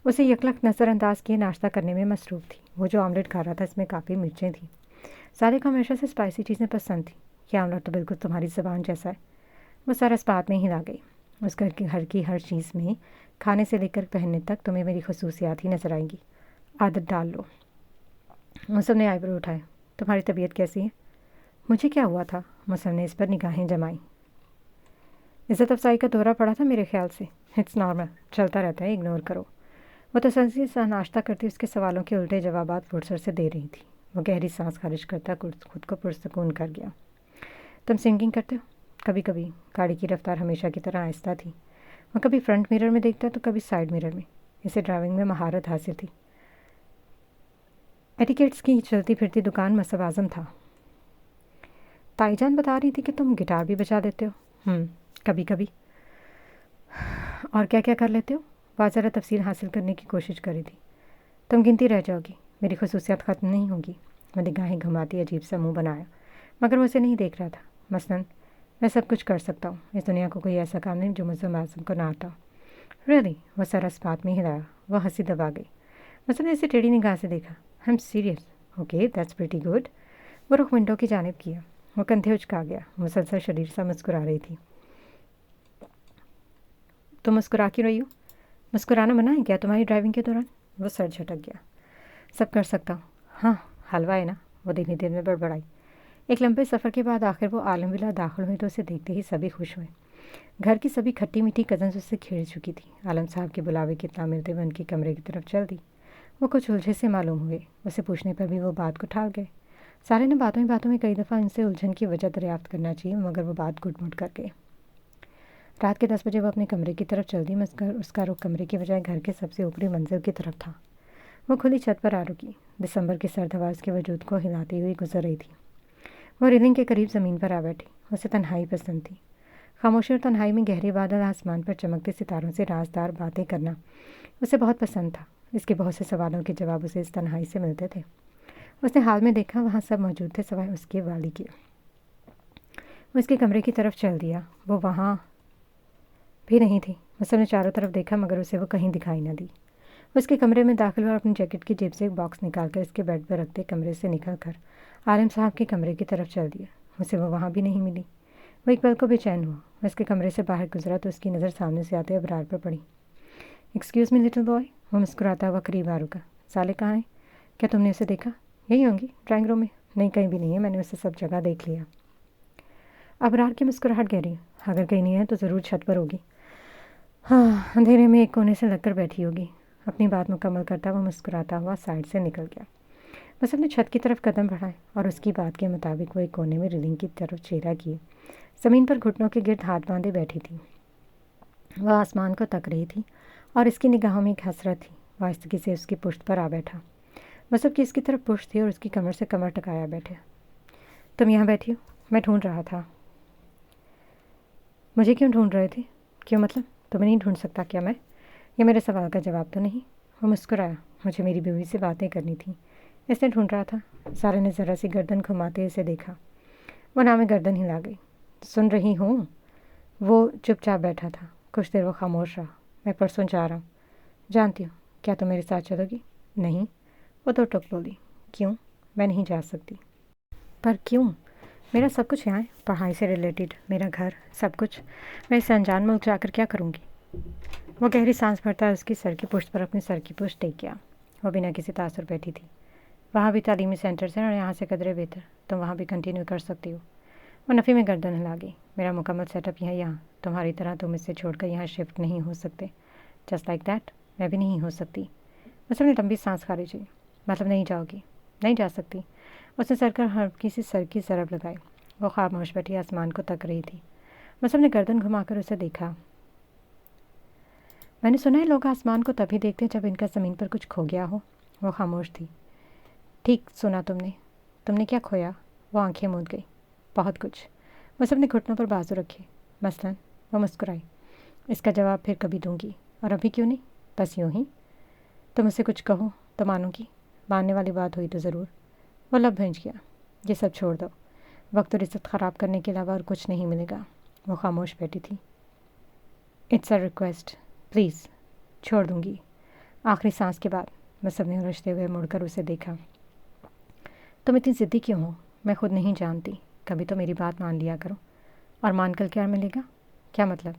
[SPEAKER 1] اسے یکلخت نظر انداز کیے ناشتہ کرنے میں مصروف تھی۔ وہ جو آملیٹ کھا رہا تھا اس میں کافی مرچیں تھیں۔ سارے کو ہمیشہ سے اسپائسی چیزیں پسند تھیں۔ یہ آملیٹ تو بالکل تمہاری زبان جیسا ہے۔ وہ سارا اس بات میں ہلا گئی۔ اس گھر کی ہر چیز میں کھانے سے لے کر پہننے تک تمہیں میری خصوصیات ہی نظر آئیں گی۔ عادت ڈال لو۔ مصعب نے آئی برو اٹھائے۔ تمہاری طبیعت کیسی ہے؟ مجھے کیا ہوا تھا؟ مصعب نے اس پر نگاہیں جمائیں۔ عزت افزائی کا دورہ پڑا تھا میرے خیال سے۔ اٹس نارمل، چلتا رہتا ہے، اگنور کرو۔ وہ تسلسل سے ناشتہ کرتی اس کے سوالوں کے الٹے جوابات فرصت سے دے رہی تھی۔ وہ گہری سانس خارج کرتا خود کو پرسکون کر گیا۔ تم سنگنگ کرتے ہو؟ کبھی کبھی۔ گاڑی کی رفتار ہمیشہ کی طرح آہستہ تھی۔ وہ کبھی فرنٹ میرر میں دیکھتا تو کبھی سائڈ میرر میں۔ اسے ڈرائیونگ میں مہارت حاصل تھی۔ ایٹیکیٹس کی چلتی پھرتی دکان مصعب اعظم تھا۔ تائی جان بتا رہی تھی کہ تم گٹار بھی بجا لیتے ہو۔ کبھی کبھی۔ اور کیا کیا کر لیتے ہو؟ وہ ذرا تفصیل حاصل کرنے کی کوشش کری تھی۔ تم گنتی رہ جاؤ گی، میری خصوصیات ختم نہیں ہوں گی۔ وہ نگاہیں گھماتی عجیب سا منہ بنایا، مگر وہ اسے نہیں دیکھ رہا تھا۔ مثلاً میں سب کچھ کر سکتا ہوں، اس دنیا کو کوئی ایسا کام نہیں جو مصعب اعظم کو نہ آتا۔ ریئلی؟ وہ سر اس بات میں ہلایا۔ وہ ہنسی دبا گئی۔ مصعب نے اسے ٹیڑھی نگاہ سے دیکھا۔ I am serious. Okay, that's pretty good. وہ رخ ونڈو کی جانب کیا۔ وہ کندھے اچکا گیا۔ مسلسل شریر سا مسکرا رہی تھی۔ تم مسکرا کیوں رہی ہو؟ مسکرانا منع ہے کیا تمہاری ڈرائیونگ کے دوران؟ وہ سر جھٹک گیا۔ سب کر سکتا ہوں۔ ہاں، حلوہ ہے نا؟ وہ دھیمی دل میں بڑبڑائی۔ ایک لمبے سفر کے بعد آخر وہ عالم ولا داخل ہوئی تو اسے دیکھتے ہی سبھی خوش ہوئے۔ گھر کی سبھی کھٹی میٹھی کزنز اس سے کھیڑ چکی تھی۔ عالم صاحب کے بلاوے کی اطلاع ملتے ہوئے ان کے کمرے کی طرف چل دی۔ وہ کچھ الجھے سے معلوم ہوئے۔ اسے پوچھنے پر بھی وہ بات کو ٹال گئے۔ سارے نے باتوں میں کئی دفعہ ان سے الجھن کی وجہ دریافت کرنا چاہیے، مگر وہ بات گٹ مٹ کر گئے۔ رات کے 10 بجے وہ اپنے کمرے کی طرف چل دی، مگر اس کا رخ کمرے کی بجائے گھر کے سب سے اوپری منزل کی طرف تھا۔ وہ کھلی چھت پر آ رکی۔ دسمبر کی سرد ہوا اس کے وجود کو ہلاتی ہوئی گزر رہی تھی۔ وہ ریلنگ کے قریب زمین پر آ بیٹھی۔ اسے تنہائی پسند تھی۔ خاموشی اور تنہائی میں گہرے بادل، آسمان پر چمکتے ستاروں سے رازدار باتیں کرنا اسے بہت پسند تھا۔ اس کے بہت سے سوالوں کے جواب اسے اس تنہائی سے ملتے تھے۔ اس نے حال میں دیکھا وہاں سب موجود تھے سوائے اس کے والی کے۔ وہ اس کے کمرے کی طرف چل دیا۔ وہ وہاں بھی نہیں تھی۔ مصعب نے چاروں طرف دیکھا مگر اسے وہ کہیں دکھائی نہ دی۔ وہ اس کے کمرے میں داخل ہوا اور اپنی جیکٹ کی جیب سے ایک باکس نکال کر اس کے بیڈ پر رکھتے کمرے سے نکل کر عالم صاحب کے کمرے کی طرف چل دیا۔ اسے وہ وہاں بھی نہیں ملی۔ وہ ایک پل کو بے چین ہوا۔ وہ اس کے کمرے سے باہر گزرا تو اس کی نظر سامنے سے آتے ابرار پر پڑی۔ Excuse me little boy. وہ مسکراتا ہوا قریب آ رکا۔ سالے کہاں ہیں؟ کیا تم نے اسے دیکھا؟ یہی ہوں گی، ڈرائنگ روم میں۔ نہیں، کہیں بھی نہیں ہے، میں نے اسے سب جگہ دیکھ لیا۔ ابرار کی مسکراہٹ گہری ہے۔ اگر کہیں نہیں ہے تو ضرور چھت پر ہوگی۔ ہاں، اندھیرے میں ایک کونے سے لگ کر بیٹھی ہوگی۔ اپنی بات مکمل کرتا وہ مسکراتا ہوا سائڈ سے نکل گیا۔ مصعب نے چھت کی طرف قدم بڑھائے اور اس کی بات کے مطابق وہ ایک کونے میں ریلنگ کی طرف چہرہ کیے زمین پر گھٹنوں کے گرد ہاتھ باندھے بیٹھی تھی۔ وہ آسمان کو تک رہی تھی اور اس کی نگاہوں میں ایک حسرت تھی۔ وہ آہستگی سے اس کی پشت پر آ بیٹھا۔ مصعب کی اس کی طرف پشت تھی اور اس کی کمر سے کمر ٹکایا بیٹھے۔ تم یہاں بیٹھی ہو؟ میں ڈھونڈ رہا تھا۔ مجھے کیوں ڈھونڈ رہے تھے؟ کیوں مطلب؟ تمہیں نہیں ڈھونڈ سکتا کیا میں؟ یہ میرے سوال کا جواب تو نہیں۔ وہ مسکرایا۔ مجھے میری بیوی سے باتیں کرنی تھیں، اس نے ڈھونڈ رہا تھا۔ سارے نے ذرا سی گردن گھماتے اسے دیکھا۔ وہ نام گردن ہلا گئی۔ سن رہی ہوں۔ وہ چپ چاپ بیٹھا تھا۔ کچھ دیر وہ خاموش رہا۔ میں پرسوں جا رہا ہوں۔ جانتی ہوں۔ کیا تم میرے ساتھ چلو گی؟ نہیں۔ وہ تو ٹک بولی۔ کیوں؟ میں نہیں جا سکتی۔ پر کیوں؟ میرا سب کچھ یہاں ہے، پڑھائی سے ریلیٹڈ، میرا گھر، سب کچھ۔ میں اس انجان ملک جا کر کیا کروں گی؟ وہ گہری سانس بھرتا اس کی سر کی پشت پر اپنی سر کی پشت ٹیک گیا۔ وہ بنا کسی تاثر بیٹھی تھی۔ وہاں بھی تعلیمی سینٹرز ہیں اور یہاں سے قدرے بہتر، تم وہاں بھی کنٹینیو کر سکتی ہو۔ وہ نفی میں گردن ہلا گئی۔ میرا مکمل سیٹ اپ یہاں تمہاری طرح تم اس سے چھوڑ کر یہاں شفٹ نہیں ہو سکتے۔ جسٹ لائک دیٹ، میں بھی نہیں ہو سکتی۔ مصعب نے لمبی سانس خارج کی۔ مطلب نہیں جاؤ گی؟ نہیں جا سکتی۔ اس نے سر کر ہلکی سی سر کی ضرب لگائی۔ وہ خاموش بیٹھی آسمان کو تک رہی تھی۔ مصعب نے گردن گھما کر اسے دیکھا۔ میں نے سنا ہے لوگ آسمان کو تبھی دیکھتے ہیں جب ان کا زمین پر کچھ کھو گیا ہو۔ وہ خاموش تھی۔ ٹھیک سنا تم نے۔ تم نے کیا کھویا؟ وہ آنکھیں موند گئی۔ بہت کچھ۔ بس اپنے گھٹنوں پر بازو رکھے۔ مثلاً وہ مسکرائی۔ اس کا جواب پھر کبھی دوں گی، اور ابھی کیوں نہیں؟ بس یوں ہی۔ تم اسے کچھ کہو تو مانوں گی، ماننے والی بات ہوئی تو ضرور۔ وہ لب بھنج گیا۔ یہ سب چھوڑ دو، وقت اور عزت خراب کرنے کے علاوہ اور کچھ نہیں ملے گا۔ وہ خاموش بیٹھی تھی۔ It's a request, please. چھوڑ دوں گی۔ آخری سانس کے بعد مصعب نے الجھتے ہوئے مڑ کر اسے دیکھا۔ تم اتنی ضدی کیوں ہو؟ میں خود نہیں جانتی۔ کبھی تو میری بات مان لیا کرو۔ اور مان کر کیا ملے گا؟ کیا مطلب؟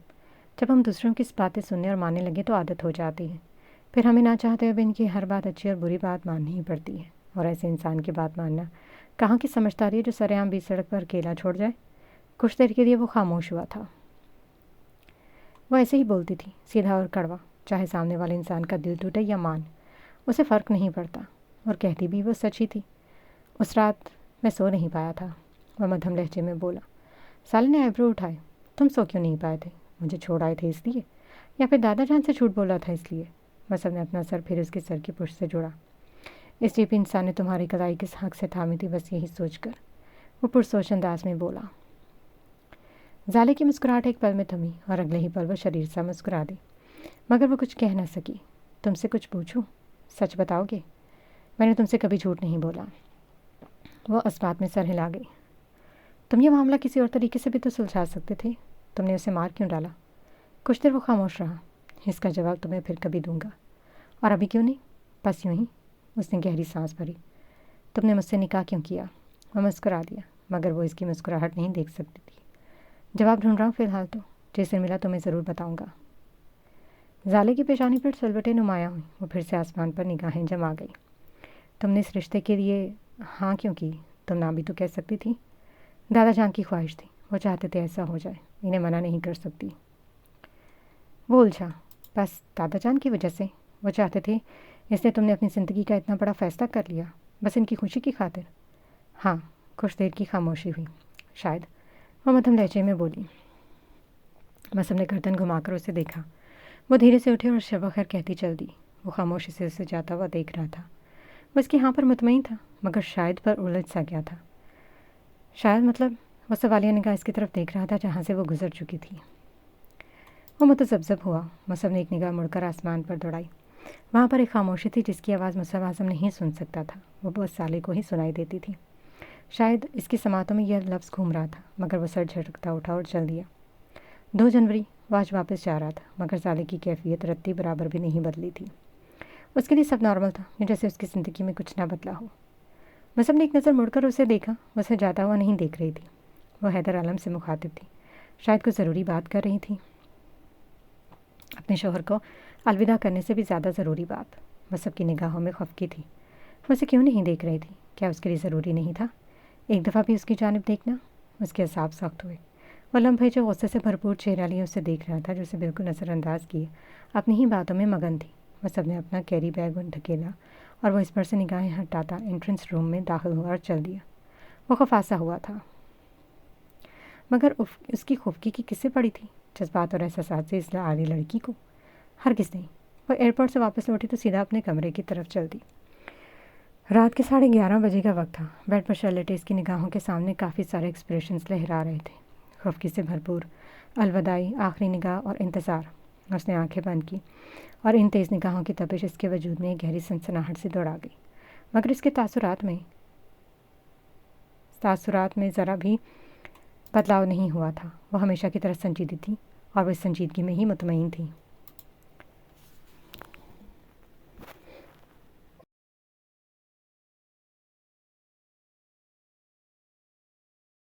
[SPEAKER 1] جب ہم دوسروں کی باتیں سننے اور ماننے لگے تو عادت ہو جاتی ہے، پھر ہمیں نہ چاہتے ہوئے ان کی ہر بات اچھی اور بری بات ماننی ہی پڑتی ہے۔ اور ایسے انسان کی بات ماننا کہاں کی سمجھداری ہے جو سرعام بیچ سڑک پر اکیلا چھوڑ جائے؟ کچھ دیر کے لیے وہ خاموش ہوا تھا۔ وہ ایسے ہی بولتی تھی، سیدھا اور کڑوا، چاہے سامنے والے انسان کا دل ٹوٹے یا مان، اسے فرق نہیں پڑتا۔ اور کہتی بھی وہ سچ ہی تھی۔ اس رات میں سو نہیں پایا تھا۔ وہ مدھم لہجے میں بولا۔ سالے نے آئیبرو اٹھائے۔ تم سو کیوں نہیں پائے تھے؟ مجھے چھوڑ آئے تھے اس لیے، یا پھر دادا جان سے جھوٹ بولا تھا اس لیے؟ مصعب نے اپنا سر پھر اس کے سر کی پشت سے جوڑا۔ اس لیے بھی انسان نے تمہاری کلائی کس حق سے تھامی تھی، بس یہی سوچ کر وہ پرسوچ انداز میں بولا۔ زالے کی مسکراہٹ ایک پل میں تھمی اور اگلے ہی پل وہ شریر سا مسکرا دی، مگر وہ کچھ کہہ نہ سکی۔ تم سے کچھ پوچھوں؟ سچ بتاؤ گے؟ میں نے تم سے کبھی جھوٹ نہیں بولا۔ وہ اس بات میں سر ہلا گئی۔ تم یہ معاملہ کسی اور طریقے سے بھی تو سلجھا سکتے تھے۔ تم نے اسے مار کیوں ڈالا؟ کچھ دیر وہ خاموش رہا۔ اس کا جواب تمہیں پھر کبھی دوں گا۔ اور ابھی کیوں نہیں؟ بس یوں ہی۔ اس نے گہری سانس بھری۔ تم نے مجھ سے نکاح کیوں کیا؟ وہ مسکرا دیا، مگر وہ اس کی مسکراہٹ نہیں دیکھ سکتی تھی۔ جواب ڈھونڈ رہا ہوں فی الحال تو، جیسے ملا تمہیں ضرور بتاؤں گا۔ زالے کی پیشانی پر سلوٹیں نمایاں ہوئیں۔ وہ پھر سے آسمان پر نگاہیں جما گئی۔ تم نے اس رشتے کے لیے ہاں کیوں کی؟ تم نہ بھی تو کہہ سکتی تھی۔ دادا جان کی خواہش تھی، وہ چاہتے تھے ایسا ہو جائے، انہیں منع نہیں کر سکتی۔ وہ الجھا۔ بس دادا جان کی وجہ سے؟ وہ چاہتے تھے اس لیے تم نے اپنی زندگی کا اتنا بڑا فیصلہ کر لیا، بس ان کی خوشی کی خاطر؟ ہاں۔ کچھ دیر کی خاموشی ہوئی۔ شاید، وہ مدھم لہجے میں بولی۔ مصعب نے گردن گھما کر اسے دیکھا۔ وہ دھیرے سے اٹھے اور شب خیر کہتی چل دی۔ وہ خاموشی سے اسے جاتا ہوا دیکھ رہا تھا۔ وہ اس کی ہاں پر مطمئن تھا، مگر شاید پر الجھ سا گیا تھا۔ شاید مطلب؟ وہ سوالیہ نگاہ اس کی طرف دیکھ رہا تھا جہاں سے وہ گزر چکی تھی۔ وہ متذبذب ہوا۔ مصعب نے ایک نگاہ مڑ کر آسمان پر دوڑائی۔ وہاں پر ایک خاموشی تھی جس کی آواز مصعب اعظم نہیں سن سکتا تھا، وہ بس سالے کو ہی سنائی دیتی تھی۔ شاید اس کی سماعتوں میں یہ لفظ گھوم رہا تھا، مگر وہ سر جھٹکتا اٹھا اور چل دیا۔ 2 جنوری، وہ آج واپس جا رہا تھا، مگر سالے کی کیفیت رتی برابر بھی نہیں بدلی تھی۔ اس کے لیے سب نارمل تھا، جیسے اس کی زندگی میں کچھ نہ بدلا ہو۔ مصعب نے ایک نظر مڑ کر اسے دیکھا۔ وہ اسے جاتا ہوا نہیں دیکھ رہی تھی، وہ حیدر عالم سے مخاطب تھی، شاید کوئی ضروری بات کر رہی تھی، اپنے شوہر کو الوداع کرنے سے بھی زیادہ ضروری بات۔ مصعب کی نگاہوں میں خفگی تھی۔ وہ اسے کیوں نہیں دیکھ رہی تھی؟ کیا اس کے لیے ضروری نہیں تھا ایک دفعہ بھی اس کی جانب دیکھنا؟ اس کے اعصاب سخت ہوئے۔ وہ لمحے جو غصے سے بھرپور چہرہ لیے اسے دیکھ رہا تھا، جو اسے بالکل نظر انداز کیے اپنی ہی باتوں میں مگن تھی۔ مصعب نے اپنا کیری بیگ ڈھکیلا اور وہ اس پر سے نگاہیں ہٹاتا انٹرنس روم میں داخل ہوا اور چل دیا۔ وہ خفاسا ہوا تھا، مگر اس کی خفگی کی کس سے پڑی تھی؟ جذبات اور احساسات سے اس عالی لڑکی کو؟ ہرگز نہیں۔ وہ ایئرپورٹ سے واپس لوٹی تو سیدھا اپنے کمرے کی طرف چل دی۔ رات کے 11:30 بجے کا وقت تھا۔ بیڈ پر شرلیٹے اس کی نگاہوں کے سامنے کافی سارے ایکسپریشنز لہرا رہے تھے، خفگی سے بھرپور، الوداعی، آخری نگاہ اور انتظار۔ اس نے آنکھیں بند کی اور ان تیز نگاہوں کی تپش اس کے وجود میں ایک گہری سنسناہٹ سے دوڑا گئی، مگر اس کے تاثرات میں ذرا بھی بدلاؤ نہیں ہوا تھا۔ وہ ہمیشہ کی طرح سنجیدہ تھی اور وہ اس سنجیدگی میں ہی مطمئن تھی۔